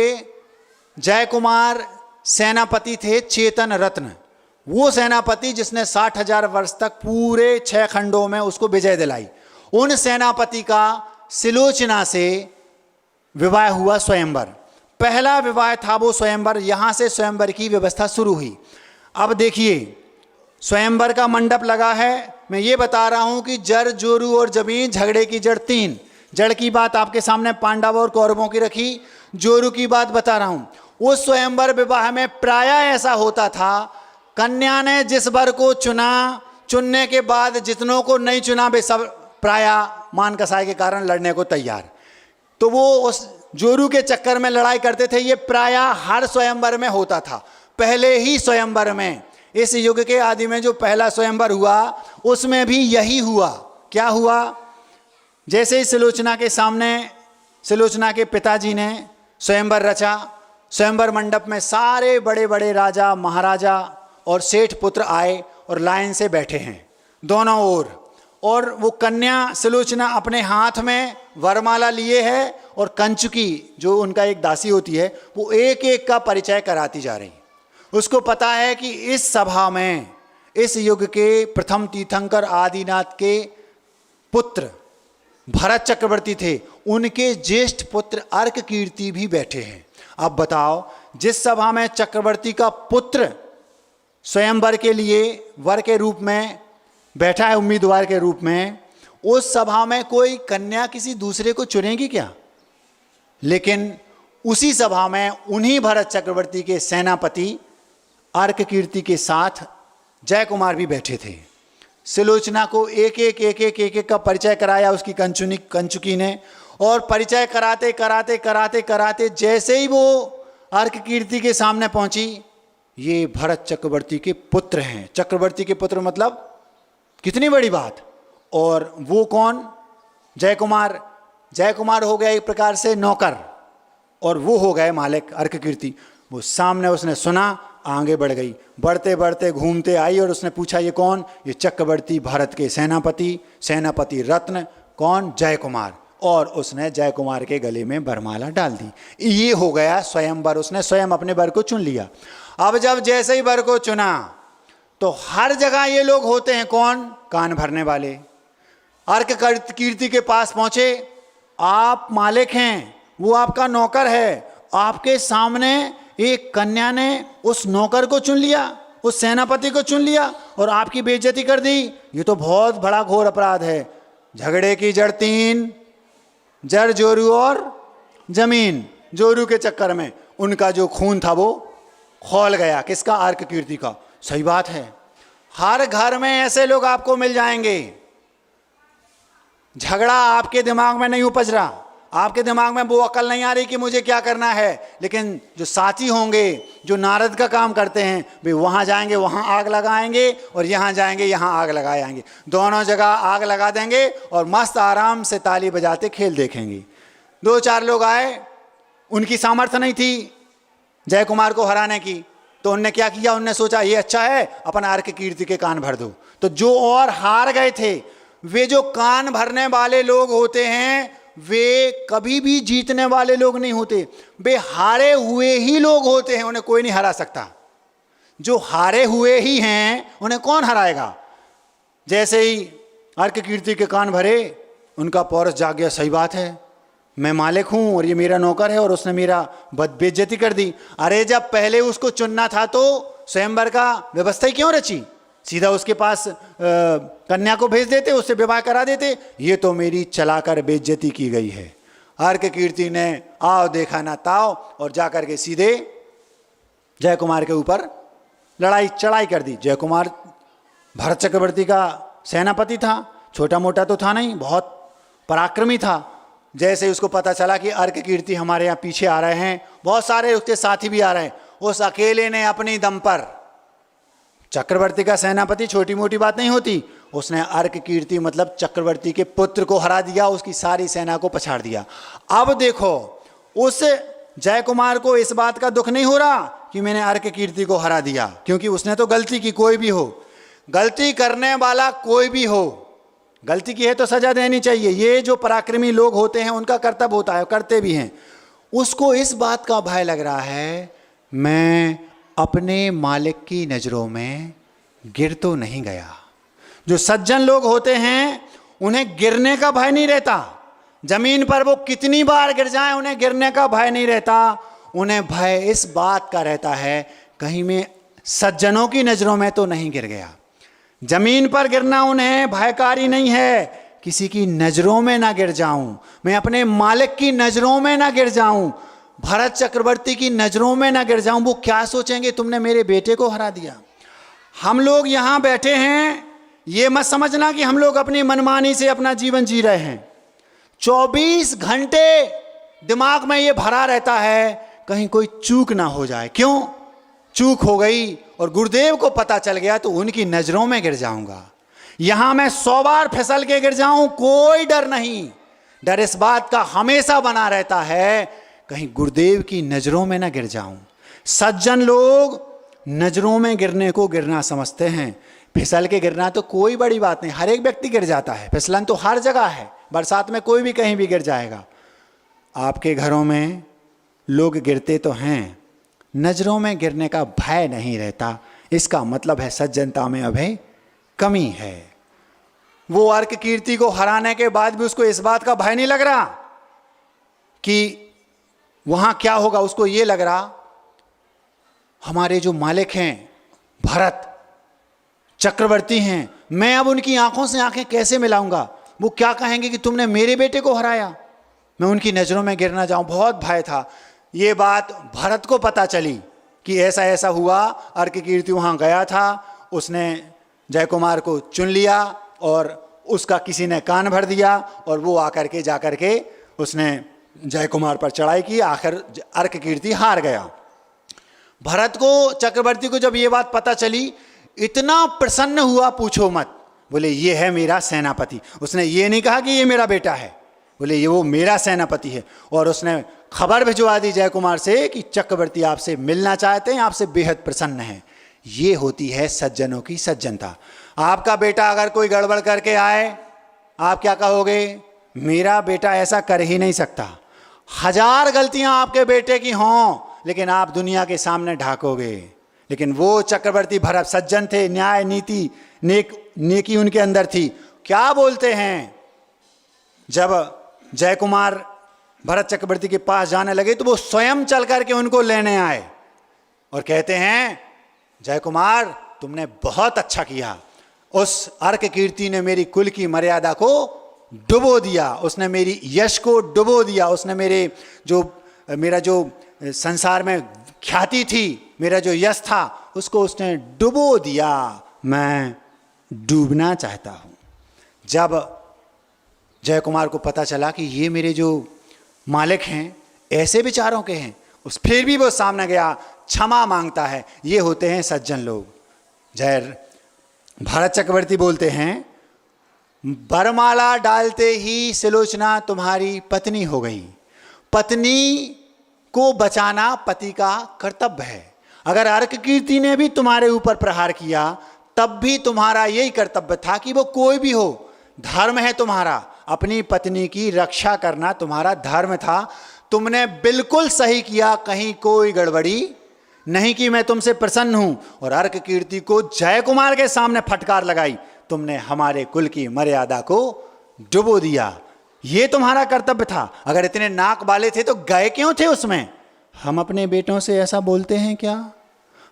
जयकुमार सेनापति थे चेतन रत्न, वो सेनापति जिसने 60,000 वर्ष तक पूरे 6 खंडों में उसको विजय दिलाई। उन सेनापति का सुलोचना से विवाह हुआ स्वयंवर। पहला विवाह था वो स्वयंवर, यहां से स्वयंवर की व्यवस्था शुरू हुई। अब देखिए स्वयंवर का मंडप लगा है। मैं ये बता रहा हूं कि जर, जोरू और जमीन, झगड़े की जड़ 3। जड़ की बात आपके सामने पांडव और कौरवों की रखी, जोरू की बात बता रहा हूं। उस स्वयंवर विवाह में प्रायः ऐसा होता था, कन्या ने जिस वर को चुना, चुनने के बाद जितनों को नहीं चुना वे सब प्रायः मान कसाई के कारण लड़ने को तैयार। तो वो उस जोरू के चक्कर में लड़ाई करते थे। ये प्रायः हर स्वयंवर में होता था। पहले ही स्वयंवर में, इस युग के आदि में जो पहला स्वयंवर हुआ उसमें भी यही हुआ। क्या हुआ, जैसे ही सुलोचना के सामने सुलोचना के पिताजी ने स्वयंवर रचा, स्वयंवर मंडप में सारे बड़े बड़े राजा, महाराजा और सेठ पुत्र आए और लाइन से बैठे हैं दोनों ओर। और वो कन्या सुलोचना अपने हाथ में वरमाला लिए है और कंचुकी जो उनका एक दासी होती है वो एक एक का परिचय कराती जा रही। उसको पता है कि इस सभा में इस युग के प्रथम तीर्थंकर आदिनाथ के पुत्र भरत चक्रवर्ती थे, उनके ज्येष्ठ पुत्र अर्क कीर्ति भी बैठे हैं। अब बताओ, जिस सभा में चक्रवर्ती का पुत्र स्वयंवर के लिए वर के रूप में बैठा है, उम्मीदवार के रूप में, उस सभा में कोई कन्या किसी दूसरे को चुनेगी क्या? लेकिन उसी सभा में उन्हीं भरत चक्रवर्ती के सेनापति अर्क कीर्ति के साथ जयकुमार भी बैठे थे। सुलोचना को एक एक का परिचय कराया उसकी कंचुकी ने, और परिचय कराते कराते कराते कराते जैसे ही वो अर्क कीर्ति के सामने पहुंची, ये भरत चक्रवर्ती के पुत्र हैं। चक्रवर्ती के पुत्र मतलब कितनी बड़ी बात। और वो कौन? जयकुमार। जयकुमार हो गया एक प्रकार से नौकर और वो हो गए मालिक अर्क कीर्ति। वो सामने उसने सुना, आगे बढ़ गई, बढ़ते बढ़ते घूमते आई और उसने पूछा ये कौन? ये चक्रवर्ती भारत के सेनापति रत्न। कौन? जयकुमार। और उसने जयकुमार के गले में वरमाला डाल दी। ये हो गया स्वयंवर, उसने स्वयं अपने वर को चुन लिया। अब जब जैसे ही वर को चुना तो हर जगह ये लोग होते हैं कौन? कान भरने वाले। अर्क कीर्ति के पास पहुंचे, आप मालिक हैं, वो आपका नौकर है, आपके सामने एक कन्या ने उस नौकर को चुन लिया, उस सेनापति को चुन लिया और आपकी बेइज्जती कर दी। ये तो बहुत बड़ा घोर अपराध है। झगड़े की जड़ 3, जड़, जोरू और जमीन। जोरू के चक्कर में उनका जो खून था वो खौल गया। किसका? अर्क कीर्ति का। सही बात है, हर घर में ऐसे लोग आपको मिल जाएंगे। झगड़ा आपके दिमाग में नहीं उपज रहा, आपके दिमाग में वो अकल नहीं आ रही कि मुझे क्या करना है, लेकिन जो साथी होंगे जो नारद का काम करते हैं वे वहाँ जाएंगे वहाँ आग लगाएंगे और यहाँ जाएंगे यहाँ आग लगाए आएंगे, दोनों जगह आग लगा देंगे और मस्त आराम से ताली बजाते खेल देखेंगे। 2-4 लोग आए, उनकी सामर्थ्य नहीं थी जय कुमार को हराने की, तो उनने क्या किया, उनने सोचा ये अच्छा है अपन अर्क कीर्ति के कान भर दो। तो जो और हार गए थे, वे जो कान भरने वाले लोग होते हैं वे कभी भी जीतने वाले लोग नहीं होते, वे हारे हुए ही लोग होते हैं, उन्हें कोई नहीं हरा सकता। जो हारे हुए ही हैं उन्हें कौन हराएगा। जैसे ही अर्क कीर्ति के कान भरे, उनका पौरस जाग गया, सही बात है, मैं मालिक हूं और ये मेरा नौकर है और उसने मेरा बेइज्जती कर दी। अरे जब पहले उसको चुनना था तो स्वयंवर का व्यवस्था ही क्यों रची, सीधा उसके पास कन्या को भेज देते, उससे विवाह करा देते। ये तो मेरी चलाकर बेइज्जती की गई है। अर्क कीर्ति ने आओ देखा ना ताओ और जाकर के सीधे जय कुमार के ऊपर लड़ाई चढ़ाई कर दी। जय कुमार भरत चक्रवर्ती का सेनापति था, छोटा मोटा तो था नहीं, बहुत पराक्रमी था। जैसे उसको पता चला कि अर्क कीर्ति हमारे यहाँ पीछे आ रहे हैं, बहुत सारे उसके साथी भी आ रहे हैं, उस अकेले ने अपनी दम पर, चक्रवर्ती का सेनापति छोटी मोटी बात नहीं होती, उसने अर्क कीर्ति मतलब चक्रवर्ती के पुत्र को हरा दिया, उसकी सारी सेना को पछाड़ दिया। अब देखो उस जय कुमार को इस बात का दुख नहीं हो रहा कि मैंने अर्क कीर्ति को हरा दिया, क्योंकि उसने तो गलती की, कोई भी हो, गलती करने वाला कोई भी हो, गलती की है तो सजा देनी चाहिए। ये जो पराक्रमी लोग होते हैं उनका कर्तव्य होता है, करते भी हैं। उसको इस बात का भय लग रहा है मैं अपने मालिक की नज़रों में गिर तो नहीं गया। जो सज्जन लोग होते हैं उन्हें गिरने का भय नहीं रहता, जमीन पर वो कितनी बार गिर जाएं उन्हें गिरने का भय नहीं रहता। उन्हें भय इस बात का रहता है कहीं मैं सज्जनों की नज़रों में तो नहीं गिर गया। जमीन पर गिरना उन्हें भयकारी नहीं है, किसी की नज़रों में ना गिर जाऊं, मैं अपने मालिक की नज़रों में ना गिर जाऊं, भरत चक्रवर्ती की नज़रों में ना गिर जाऊं। वो क्या सोचेंगे तुमने मेरे बेटे को हरा दिया। हम लोग यहाँ बैठे हैं, ये मत समझना कि हम लोग अपनी मनमानी से अपना जीवन जी रहे हैं। 24 घंटे दिमाग में ये भरा रहता है कहीं कोई चूक ना हो जाए। क्यों चूक हो गई और गुरुदेव को पता चल गया तो उनकी नज़रों में गिर जाऊंगा। यहां मैं 100 बार फिसल के गिर जाऊं, कोई डर नहीं। डर इस बात का हमेशा बना रहता है कहीं गुरुदेव की नज़रों में ना गिर जाऊं। सज्जन लोग नज़रों में गिरने को गिरना समझते हैं, फिसल के गिरना तो कोई बड़ी बात नहीं, हर एक व्यक्ति गिर जाता है, फिसलन तो हर जगह है, बरसात में कोई भी कहीं भी गिर जाएगा। आपके घरों में लोग गिरते तो हैं, नज़रों में गिरने का भय नहीं रहता, इसका मतलब है सज्जनता में अभी कमी है। वो अर्क कीर्ति को हराने के बाद भी उसको इस बात का भय नहीं लग रहा कि वहां क्या होगा, उसको ये लग रहा हमारे जो मालिक हैं भरत चक्रवर्ती हैं, मैं अब उनकी आंखों से आंखें कैसे मिलाऊंगा, वो क्या कहेंगे कि तुमने मेरे बेटे को हराया, मैं उनकी नज़रों में गिर ना जाऊं। बहुत भय था। ये बात भरत को पता चली कि ऐसा ऐसा हुआ, अर्क कीर्ति वहाँ गया था, उसने जय कुमार को चुन लिया और उसका किसी ने कान भर दिया और वो आकर के जाकर के उसने जय कुमार पर चढ़ाई की, आखिर अर्क कीर्ति हार गया। भरत को चक्रवर्ती को जब ये बात पता चली इतना प्रसन्न हुआ पूछो मत। बोले ये है मेरा सेनापति। उसने ये नहीं कहा कि ये मेरा बेटा है, बोले ये वो मेरा सेनापति है। और उसने खबर भिजवा दी जय कुमार से कि चक्रवर्ती आपसे मिलना चाहते हैं, आपसे बेहद प्रसन्न हैं। ये होती है सज्जनों की सज्जनता। आपका बेटा अगर कोई गड़बड़ करके आए, आप क्या कहोगे, मेरा बेटा ऐसा कर ही नहीं सकता। 1000 गलतियां आपके बेटे की हों लेकिन आप दुनिया के सामने ढाकोगे। लेकिन वो चक्रवर्ती भरत सज्जन थे, न्याय नीति नेकी उनके अंदर थी। क्या बोलते हैं, जब जय कुमार भरत चक्रवर्ती के पास जाने लगे तो वो स्वयं चल करके उनको लेने आए और कहते हैं जय कुमार तुमने बहुत अच्छा किया, उस अर्क कीर्ति ने मेरी कुल की मर्यादा को डुबो दिया, उसने मेरी यश को डुबो दिया, उसने मेरा जो संसार में ख्याति थी, मेरा जो यश था उसको उसने डुबो दिया, मैं डूबना चाहता हूँ। जब जय कुमार को पता चला कि ये मेरे जो मालिक हैं, ऐसे विचारों के हैं, उस फिर भी वो सामने गया, क्षमा मांगता है। ये होते हैं सज्जन लोग। जय भारत चक्रवर्ती बोलते हैं, बरमाला डालते ही सुलोचना तुम्हारी पत्नी हो गई। पत्नी को बचाना पति का कर्तव्य है। अगर अर्क कीर्ति ने भी तुम्हारे ऊपर प्रहार किया तब भी तुम्हारा यही कर्तव्य था कि वो कोई भी हो, धर्म है तुम्हारा, अपनी पत्नी की रक्षा करना तुम्हारा धर्म था। तुमने बिल्कुल सही किया, कहीं कोई गड़बड़ी नहीं कि मैं तुमसे प्रसन्न हूं। और अर्क कीर्ति को जय कुमार के सामने फटकार लगाई, तुमने हमारे कुल की मर्यादा को डुबो दिया। ये तुम्हारा कर्तव्य था। अगर इतने नाक वाले थे तो गए क्यों थे उसमें? हम अपने बेटों से ऐसा बोलते हैं क्या?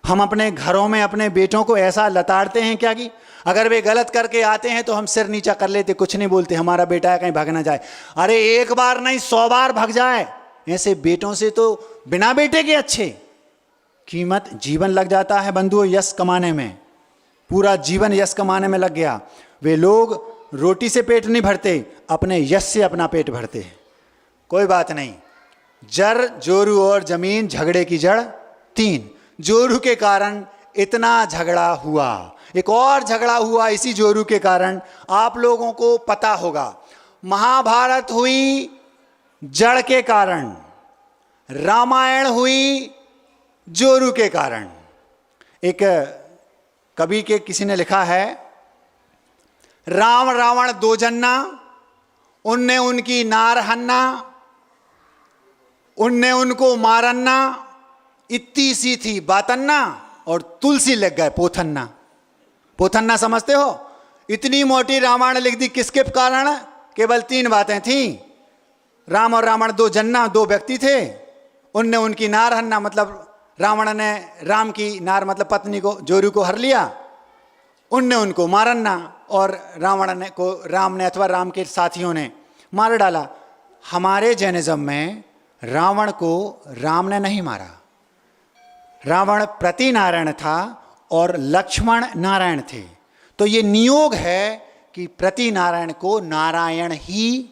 हम अपने घरों में अपने बेटों को ऐसा लताड़ते हैं क्या कि अगर वे गलत करके आते हैं तो हम सिर नीचा कर लेते, कुछ नहीं बोलते, हमारा बेटा है कहीं भाग ना जाए। अरे एक बार नहीं 100 बार भाग जाए। ऐसे बेटों से तो बिना बेटे के अच्छे। कीमत जीवन लग जाता है बंधुओं यश कमाने में, पूरा जीवन यश कमाने में लग गया। वे लोग रोटी से पेट नहीं भरते, अपने यश से अपना पेट भरते हैं। कोई बात नहीं। जर जोरू और जमीन झगड़े की जड़ 3। जोरू के कारण इतना झगड़ा हुआ। एक और झगड़ा हुआ इसी जोरू के कारण, आप लोगों को पता होगा। महाभारत हुई जड़ के कारण, रामायण हुई जोरू के कारण। एक कवि के किसी ने लिखा है, राम रावण दो जन्ना, उनने उनकी नार हन्ना, उनने उनको मारन्ना, इतनी सी थी बातन्ना, और तुलसी लग गए पोथन्ना। पोथन्ना समझते हो? इतनी मोटी रामायण लिख दी किसके कारण? केवल 3 बातें थी। राम और रावण दो जन्ना, 2 व्यक्ति थे। उनने उनकी नार हन्ना, मतलब रावण ने राम की नार मतलब पत्नी को, जोरू को हर लिया। उनने उनको मारन्ना, और रावण ने को राम ने अथवा राम के साथियों ने मार डाला। हमारे जैनिज्म में रावण को राम ने नहीं मारा। रावण प्रति नारायण था और लक्ष्मण नारायण थे। तो ये नियोग है कि प्रति नारायण को नारायण ही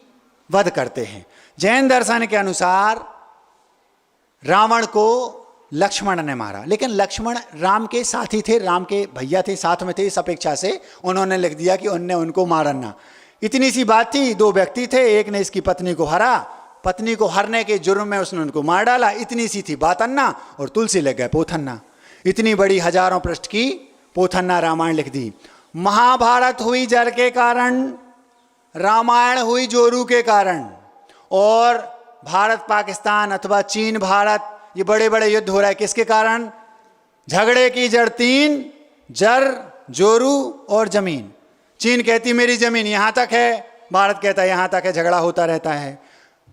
वध करते हैं। जैन दर्शन के अनुसार रावण को लक्ष्मण ने मारा, लेकिन लक्ष्मण राम के साथी थे, राम के भैया थे, साथ में थे। इस अपेक्षा से उन्होंने लिख दिया कि उनने उनको मारना। इतनी सी बात थी। 2 व्यक्ति थे, एक ने इसकी पत्नी को हरा, पत्नी को हरने के जुर्म में उसने उनको मार डाला। इतनी सी थी बातन्ना, और तुलसी लग गए पोथन्ना। इतनी बड़ी हजारों पृष्ठ की पोथन्ना रामायण लिख दी। महाभारत हुई जर के कारण, रामायण हुई जोरू के कारण, और भारत पाकिस्तान अथवा चीन भारत, ये बड़े बड़े युद्ध हो रहा है किसके कारण? झगड़े की जड़ 3, जर, जोरू और जमीन। चीन कहती मेरी जमीन यहां तक है, भारत कहता है यहां तक है, झगड़ा होता रहता है।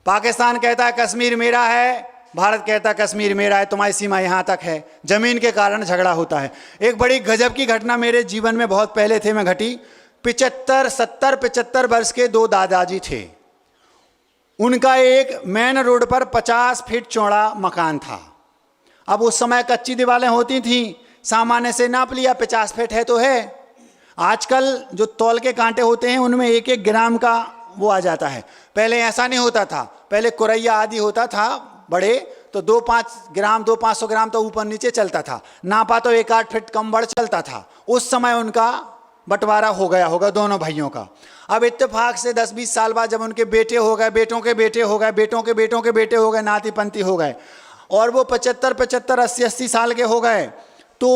पाकिस्तान कहता है कश्मीर मेरा है, भारत कहता है कश्मीर मेरा है, तुम्हारी सीमा यहां तक है। जमीन के कारण झगड़ा होता है। एक बड़ी गजब की घटना मेरे जीवन में बहुत पहले थे में घटी। 75 वर्ष के 2 दादाजी थे। उनका एक मेन रोड पर 50 फीट चौड़ा मकान था। अब उस समय कच्ची दीवारें होती थी, सामान्य से नाप लिया 50 फीट है तो है। आजकल जो तौल के कांटे होते हैं उनमें 1-1 ग्राम का वो आ जाता है। पहले ऐसा नहीं होता था। पहले कुरैया आदि होता था बड़े, तो 2-5 ग्राम 200-500 ग्राम तो ऊपर नीचे चलता था, नापा तो 1-8 फीट कम बढ़ चलता था। उस समय उनका बंटवारा हो गया होगा दोनों भाइयों का। अब इत्तेफाक से 10-20 साल बाद जब उनके बेटे हो गए, बेटों के बेटे हो गए, बेटों के बेटों के बेटे हो गए, नाती पंती हो गए, और वो 75, 80 साल के हो गए, तो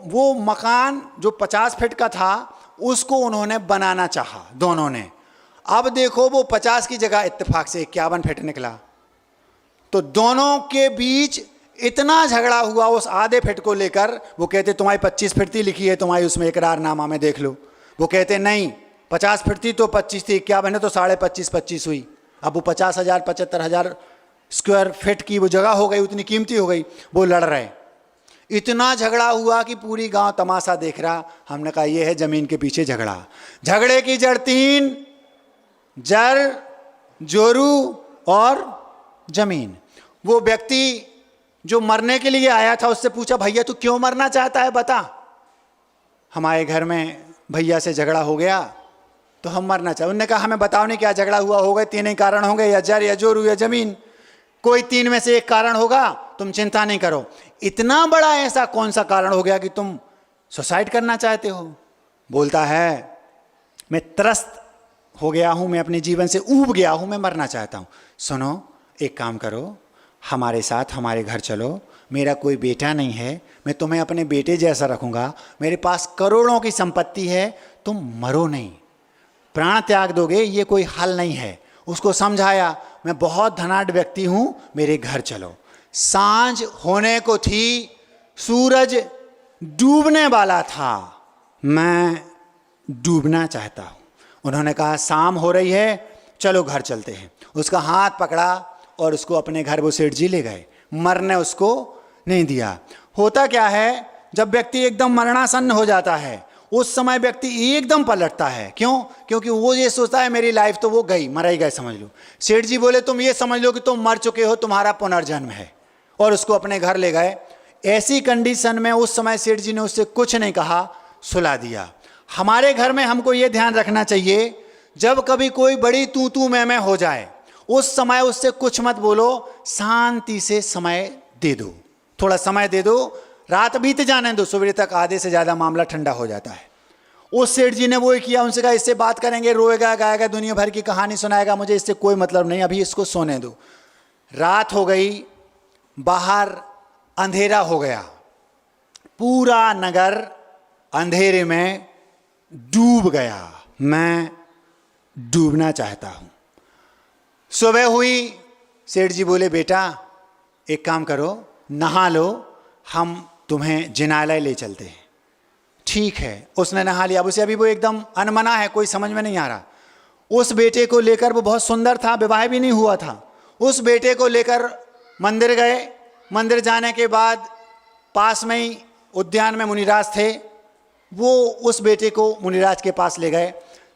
वो मकान जो 50 फीट का था उसको उन्होंने बनाना चाहा दोनों ने। अब देखो वो 50 की जगह इत्तेफाक से 51 फीट निकला। तो दोनों के बीच इतना झगड़ा हुआ उस आधे फीट को लेकर। वो कहते तुम्हारी 25 फीट थी लिखी है तुम्हारी उसमें इकरारनामा में देख लो। वो कहते नहीं 50 फीट थी तो 25 थी, 51 है तो 25.5 हुई। अब वो 50,000 75,000 स्क्वायर फीट की वो जगह हो गई, उतनी कीमती हो गई। वो लड़ रहे, इतना झगड़ा हुआ कि पूरी गांव तमाशा देख रहा। हमने कहा ये है जमीन के पीछे झगड़ा। झगड़े की जड़ 3, जर, जोरू और जमीन। वो व्यक्ति जो मरने के लिए आया था उससे पूछा भैया तू क्यों मरना चाहता है बता। हमारे घर में भैया से झगड़ा हो गया तो हम मरना चाहते। उन्होंने कहा हमें बताओ नहीं क्या झगड़ा हुआ, हो गए 3 ही कारण होंगे, या जर या जोरू या जमीन। कोई 3 में से एक कारण होगा, तुम चिंता नहीं करो। इतना बड़ा ऐसा कौन सा कारण हो गया कि तुम सुसाइड करना चाहते हो? बोलता है मैं त्रस्त हो गया हूं, मैं अपने जीवन से ऊब गया हूं, मैं मरना चाहता हूं। सुनो, एक काम करो, हमारे साथ हमारे घर चलो, मेरा कोई बेटा नहीं है, मैं तुम्हें अपने बेटे जैसा रखूंगा, मेरे पास करोड़ों की संपत्ति है, तुम मरो नहीं, प्राण त्याग दोगे, ये कोई हल नहीं है। उसको समझाया मैं बहुत धनाढ्य व्यक्ति हूं, मेरे घर चलो। सांझ होने को थी, सूरज डूबने वाला था, मैं डूबना चाहता हूं। उन्होंने कहा शाम हो रही है, चलो घर चलते हैं। उसका हाथ पकड़ा और उसको अपने घर वो सेठ जी ले गए। मरने उसको नहीं दिया। होता क्या है, जब व्यक्ति एकदम मरणासन्न हो जाता है, उस समय व्यक्ति एकदम पलटता है। क्यों? क्योंकि वो ये सोचता है मेरी लाइफ तो वो गई, मरा ही गए समझ लो। सेठ जी बोले तुम ये समझ लो कि तुम मर चुके हो, तुम्हारा पुनर्जन्म है, और उसको अपने घर ले गए। ऐसी कंडीशन में उस समय सेठ जी ने उससे कुछ नहीं कहा, सुला दिया। हमारे घर में हमको ये ध्यान रखना चाहिए, जब कभी कोई बड़ी तू मैं हो जाए, उस समय उससे कुछ मत बोलो, शांति से समय दे दो, थोड़ा समय दे दो, रात बीत जाने दो, सवेरे तक आधे से ज़्यादा मामला ठंडा हो जाता है। उस सेठ जी ने वो किया, उनसे कहा इससे बात करेंगे, रोएगा गाएगा, दुनिया भर की कहानी सुनाएगा, मुझे इससे कोई मतलब नहीं, अभी इसको सोने दो। रात हो गई, बाहर अंधेरा हो गया, पूरा नगर अंधेरे में डूब गया। मैं डूबना चाहता हूं। सुबह हुई, सेठ जी बोले बेटा एक काम करो, नहा लो, हम तुम्हें जिनालय ले चलते हैं। ठीक है, उसने नहा लिया। अब उसे अभी वो एकदम अनमना है, कोई समझ में नहीं आ रहा। उस बेटे को लेकर, वो बहुत सुंदर था, विवाह भी नहीं हुआ था, उस बेटे को लेकर मंदिर गए। मंदिर जाने के बाद पास में ही उद्यान में मुनिराज थे, वो उस बेटे को मुनिराज के पास ले गए।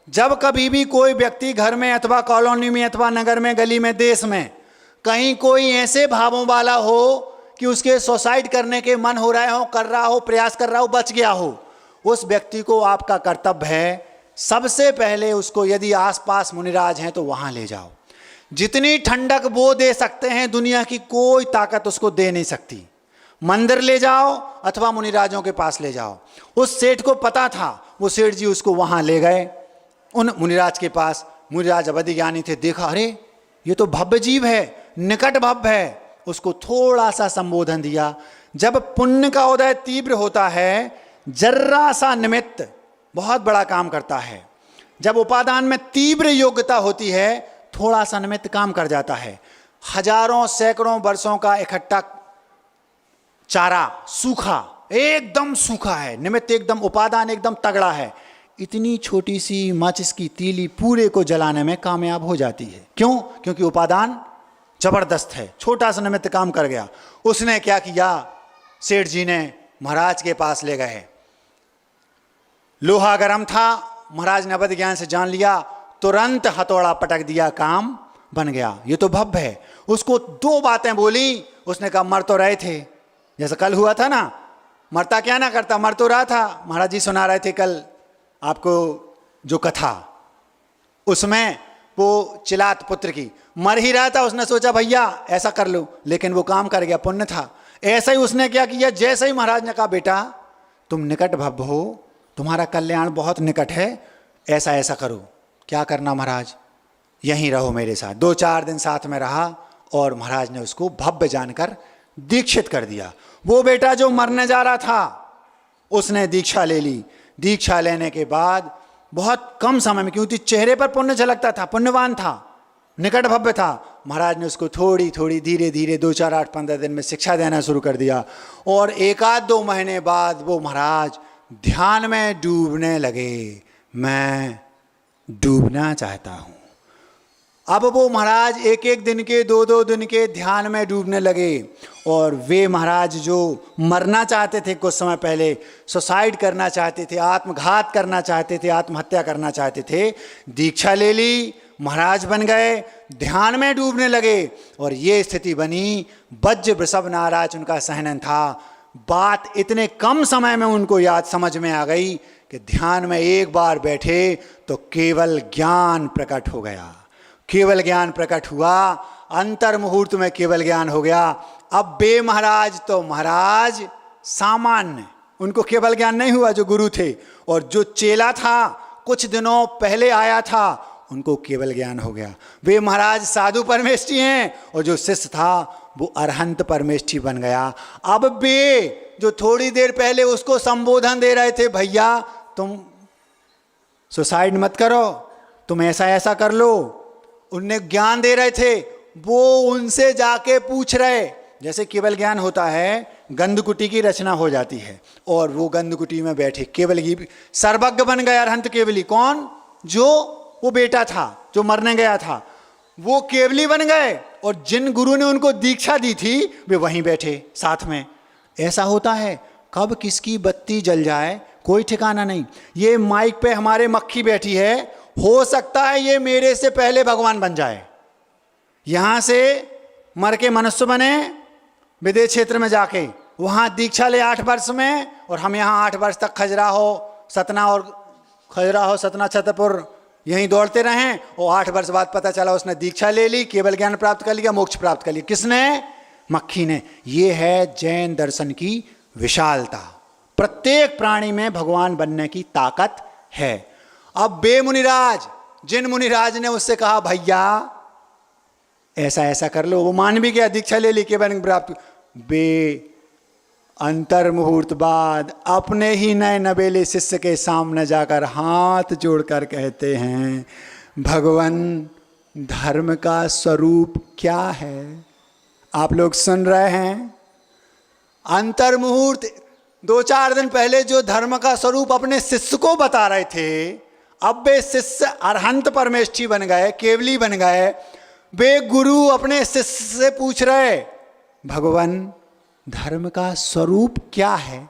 जब कभी भी कोई व्यक्ति घर में अथवा कॉलोनी में अथवा नगर में, गली में, देश में कहीं कोई ऐसे भावों वाला हो कि उसके सुसाइड करने के मन हो रहे हो, कर रहा हो, प्रयास कर रहा हो, बच गया हो, उस व्यक्ति को आपका कर्तव्य है सबसे पहले उसको, यदि आसपास मुनिराज हैं तो वहां ले जाओ। जितनी ठंडक वो दे सकते हैं, दुनिया की कोई ताकत उसको दे नहीं सकती। मंदिर ले जाओ अथवा मुनिराजों के पास ले जाओ। उस सेठ को पता था, वो सेठ जी उसको वहां ले गए उन मुनिराज के पास। मुनिराज अवधि ज्ञानी थे, देखा अरे ये तो भव्य जीव है, निकट भव्य है, उसको थोड़ा सा संबोधन दिया। जब पुण्य का उदय तीव्र होता है, जर्रा सा निमित्त बहुत बड़ा काम करता है। जब उपादान में तीव्र योग्यता होती है, थोड़ा सा निमित्त काम कर जाता है। हजारों सैकड़ों वर्षों का इकट्ठा चारा सूखा, एकदम सूखा है, निमित्त एकदम, उपादान एकदम तगड़ा है, इतनी छोटी सी माचिस की तीली पूरे को जलाने में कामयाब हो जाती है। क्यों? क्योंकि उपादान जबरदस्त है, छोटा सा निमित्त काम कर गया। उसने क्या किया, सेठ जी ने महाराज के पास ले गए। लोहा गर्म था, महाराज ने अवध ज्ञान से जान लिया, तुरंत हथौड़ा पटक दिया, काम बन गया। ये तो भव्य है। उसको 2 बातें बोली, उसने कहा मर तो रहे थे, जैसा कल हुआ था ना, मरता क्या ना करता, मर तो रहा था। महाराज जी सुना रहे थे कल आपको जो कथा, उसमें वो चिलात पुत्र की, मर ही रहा था, उसने सोचा भैया ऐसा कर लो, लेकिन वो काम कर गया, पुण्य था। ऐसा ही उसने क्या किया, जैसे ही महाराज ने कहा बेटा तुम निकट भव्य हो, तुम्हारा कल्याण बहुत निकट है, ऐसा ऐसा करो। क्या करना महाराज, यहीं रहो मेरे साथ। 2-4 दिन साथ में रहा और महाराज ने उसको भव्य जानकर दीक्षित कर दिया। वो बेटा जो मरने जा रहा था, उसने दीक्षा ले ली। दीक्षा लेने के बाद बहुत कम समय में, क्योंकि चेहरे पर पुण्य झलकता था, पुण्यवान था, निकट भव्य था, महाराज ने उसको थोड़ी थोड़ी धीरे धीरे 2, 4, 8, 15 दिन में शिक्षा देना शुरू कर दिया। और 1-2 महीने बाद वो महाराज ध्यान में डूबने लगे। मैं डूबना चाहता हूं। अब वो महाराज 1-1 दिन के, 2-2 दिन के ध्यान में डूबने लगे। और वे महाराज जो मरना चाहते थे कुछ समय पहले, सुसाइड करना चाहते थे, आत्मघात करना चाहते थे, आत्महत्या करना चाहते थे, दीक्षा ले ली, महाराज बन गए, ध्यान में डूबने लगे। और ये स्थिति बनी, वज्र वृषभ नाराज उनका सहनन था। बात इतने कम समय में उनको याद समझ में आ गई कि ध्यान में एक बार बैठे तो केवल ज्ञान प्रकट हो गया। केवल ज्ञान प्रकट हुआ, अंतर मुहूर्त में केवल ज्ञान हो गया। अब बे महाराज तो महाराज सामान्य, उनको केवल ज्ञान नहीं हुआ जो गुरु थे, और जो चेला था कुछ दिनों पहले आया था उनको केवल ज्ञान हो गया। वे महाराज साधु परमेष्ठी हैं और जो शिष्य था वो अरहंत परमेष्ठी बन गया। अब वे जो थोड़ी देर पहले उसको संबोधन दे रहे थे, भैया तुम सुसाइड मत करो, तुम ऐसा ऐसा कर लो, उनने ज्ञान दे रहे थे, वो उनसे जाके पूछ रहे। जैसे केवल ज्ञान होता है, गंधकुटी की रचना हो जाती है और वो गंधकुटी में बैठे केवली सर्वज्ञ बन गया। अरहंत केवली कौन? जो वो बेटा था जो मरने गया था, वो केवली बन गए, और जिन गुरु ने उनको दीक्षा दी थी वे वहीं बैठे साथ में। ऐसा होता है, कब किसकी बत्ती जल जाए कोई ठिकाना नहीं। ये माइक पे हमारे मक्खी बैठी है, हो सकता है ये मेरे से पहले भगवान बन जाए, यहां से मर के मनुष्य बने, विदेश क्षेत्र में जाके वहां दीक्षा ले 8 वर्ष में, और हम यहाँ 8 वर्ष तक खजुराहो सतना छतरपुर यहीं दौड़ते रहें, और 8 वर्ष बाद पता चला उसने दीक्षा ले ली, केवल ज्ञान प्राप्त कर लिया, मोक्ष प्राप्त कर लिया। किसने? मक्खी ने। ये है जैन दर्शन की विशालता। प्रत्येक प्राणी में भगवान बनने की ताकत है। अब बे मुनिराज, जिन मुनिराज ने उससे कहा भैया ऐसा ऐसा कर लो, वो मान भी गया, दीक्षा ले ली, केवल प्राप्त। बे अंतर मुहूर्त बाद अपने ही नए नवेले शिष्य के सामने जाकर हाथ जोड़कर कहते हैं, भगवान धर्म का स्वरूप क्या है? आप लोग सुन रहे हैं? अंतर मुहूर्त 2-4 दिन पहले जो धर्म का स्वरूप अपने शिष्य को बता रहे थे, अब वे शिष्य अरहंत परमेष्ठी बन गए, केवली बन गए। वे गुरु अपने शिष्य से पूछ रहे, भगवान धर्म का स्वरूप क्या है?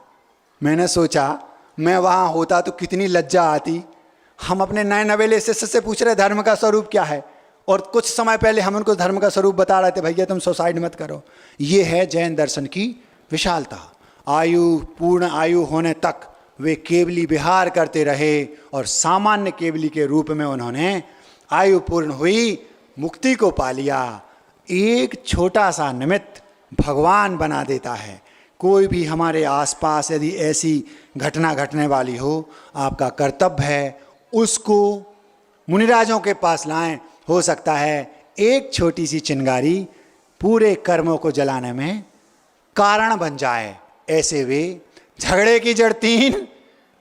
मैंने सोचा मैं वहाँ होता तो कितनी लज्जा आती। हम अपने नए नवेले शिष्य से पूछ रहे धर्म का स्वरूप क्या है, और कुछ समय पहले हम उनको धर्म का स्वरूप बता रहे थे, भैया तुम सुसाइड मत करो। ये है जैन दर्शन की विशालता। पूर्ण आयु होने तक वे केवली विहार करते रहे, और सामान्य केवली के रूप में उन्होंने आयु पूर्ण हुई, मुक्ति को पा लिया। एक छोटा सा निमित्त भगवान बना देता है। कोई भी हमारे आसपास यदि ऐसी घटना घटने वाली हो, आपका कर्तव्य है उसको मुनिराजों के पास लाएं। हो सकता है एक छोटी सी चिंगारी पूरे कर्मों को जलाने में कारण बन जाए। ऐसे वे झगड़े की जड़ 3,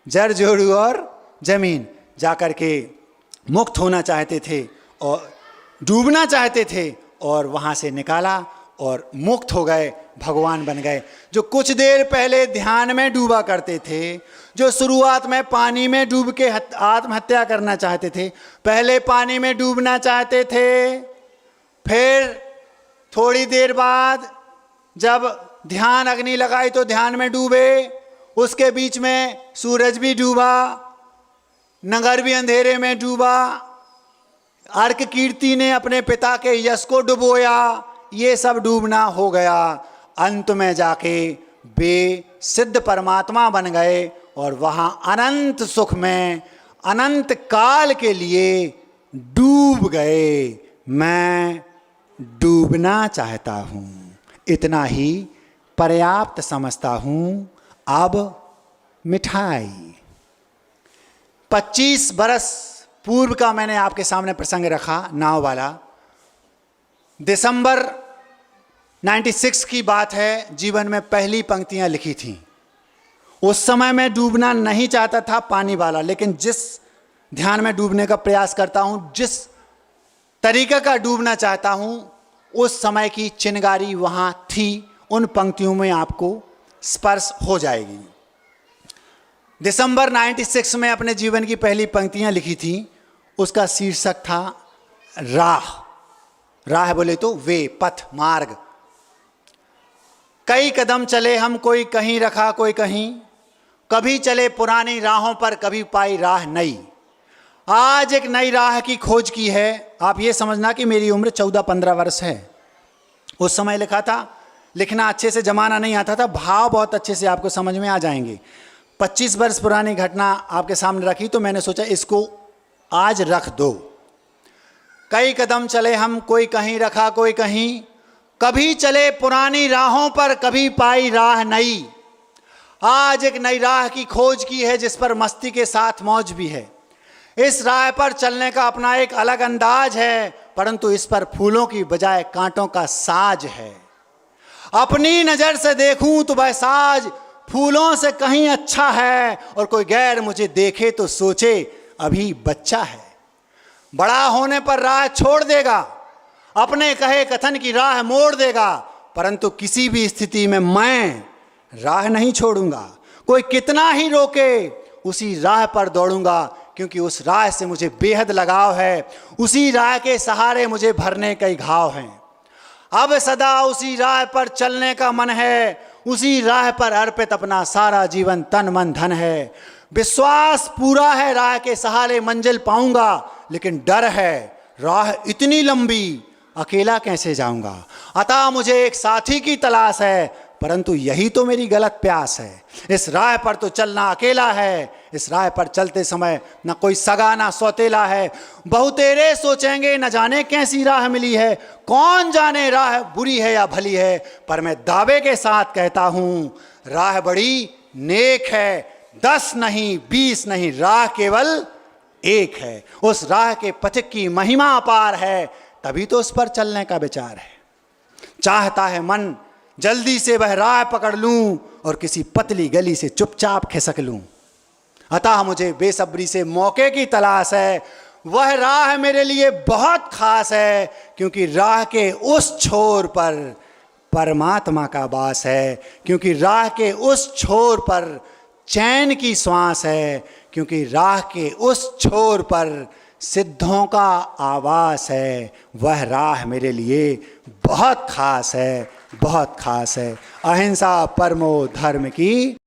जड़ जोड़ू और जमीन, जाकर के मुक्त होना चाहते थे और डूबना चाहते थे, और वहाँ से निकाला और मुक्त हो गए, भगवान बन गए। जो कुछ देर पहले ध्यान में डूबा करते थे, जो शुरुआत में पानी में डूब के आत्महत्या करना चाहते थे, पहले पानी में डूबना चाहते थे, फिर थोड़ी देर बाद जब ध्यान अग्नि लगाई तो ध्यान में डूबे, उसके बीच में सूरज भी डूबा, नगर भी अंधेरे में डूबा, अर्क कीर्ति ने अपने पिता के यश को डुबोया, ये सब डूबना हो गया। अंत में जाके वे सिद्ध परमात्मा बन गए, और वहाँ अनंत सुख में अनंत काल के लिए डूब गए। मैं डूबना चाहता हूँ, इतना ही पर्याप्त समझता हूँ। अब मिठाई। 25 बरस पूर्व का मैंने आपके सामने प्रसंग रखा, नाव वाला। दिसंबर 96 की बात है, जीवन में पहली पंक्तियां लिखी थीं। उस समय मैं डूबना नहीं चाहता था पानी वाला, लेकिन जिस ध्यान में डूबने का प्रयास करता हूं, जिस तरीके का डूबना चाहता हूं, उस समय की चिंगारी वहां थी। उन पंक्तियों में आपको स्पर्श हो जाएगी। दिसंबर 96 में अपने जीवन की पहली पंक्तियां लिखी थी। उसका शीर्षक था राह। राह बोले तो वे, पथ, मार्ग। कई कदम चले हम, कोई कहीं रखा कोई कहीं, कभी चले पुरानी राहों पर, कभी पाई राह नई। आज एक नई राह की खोज की है। आप ये समझना कि मेरी उम्र 14-15 वर्ष है। उस समय लिखा था, लिखना अच्छे से जमाना नहीं आता था, भाव बहुत अच्छे से आपको समझ में आ जाएंगे। 25 वर्ष पुरानी घटना आपके सामने रखी, तो मैंने सोचा इसको आज रख दो। कई कदम चले हम, कोई कहीं रखा कोई कहीं, कभी चले पुरानी राहों पर, कभी पाई राह नई। आज एक नई राह की खोज की है जिस पर मस्ती के साथ मौज भी है। इस राह पर चलने का अपना एक अलग अंदाज है, परंतु इस पर फूलों की बजाय कांटों का साज है। अपनी नजर से देखूं तो वह साज फूलों से कहीं अच्छा है, और कोई गैर मुझे देखे तो सोचे अभी बच्चा है। बड़ा होने पर राह छोड़ देगा, अपने कहे कथन की राह मोड़ देगा, परंतु किसी भी स्थिति में मैं राह नहीं छोड़ूंगा। कोई कितना ही रोके उसी राह पर दौड़ूंगा, क्योंकि उस राह से मुझे बेहद लगाव है। उसी राह के सहारे मुझे भरने कई घाव हैं। अब सदा उसी राह पर चलने का मन है, उसी राह पर अर्पित अपना सारा जीवन तन मन धन है। विश्वास पूरा है राह के सहारे मंजिल पाऊंगा, लेकिन डर है राह इतनी लंबी अकेला कैसे जाऊंगा। अतः मुझे एक साथी की तलाश है, परंतु यही तो मेरी गलत प्यास है। इस राह पर तो चलना अकेला है, इस राह पर चलते समय न कोई सगा ना सौतेला है। बहुतेरे सोचेंगे न जाने कैसी राह मिली है, कौन जाने राह बुरी है या भली है। पर मैं दावे के साथ कहता हूं राह बड़ी नेक है। 10 नहीं 20 नहीं, राह केवल एक है। उस राह के पथिक की महिमा अपार है, तभी तो उस पर चलने का विचार है। चाहता है मन जल्दी से वह राह पकड़ लूं और किसी पतली गली से चुपचाप खिसक लूं। अतः मुझे बेसब्री से मौके की तलाश है। वह राह मेरे लिए बहुत खास है, क्योंकि राह के उस छोर पर परमात्मा का वास है, क्योंकि राह के उस छोर पर चैन की श्वास है, क्योंकि राह के उस छोर पर सिद्धों का आवास है। वह राह मेरे लिए बहुत खास है, बहुत खास है। अहिंसा परमो धर्म की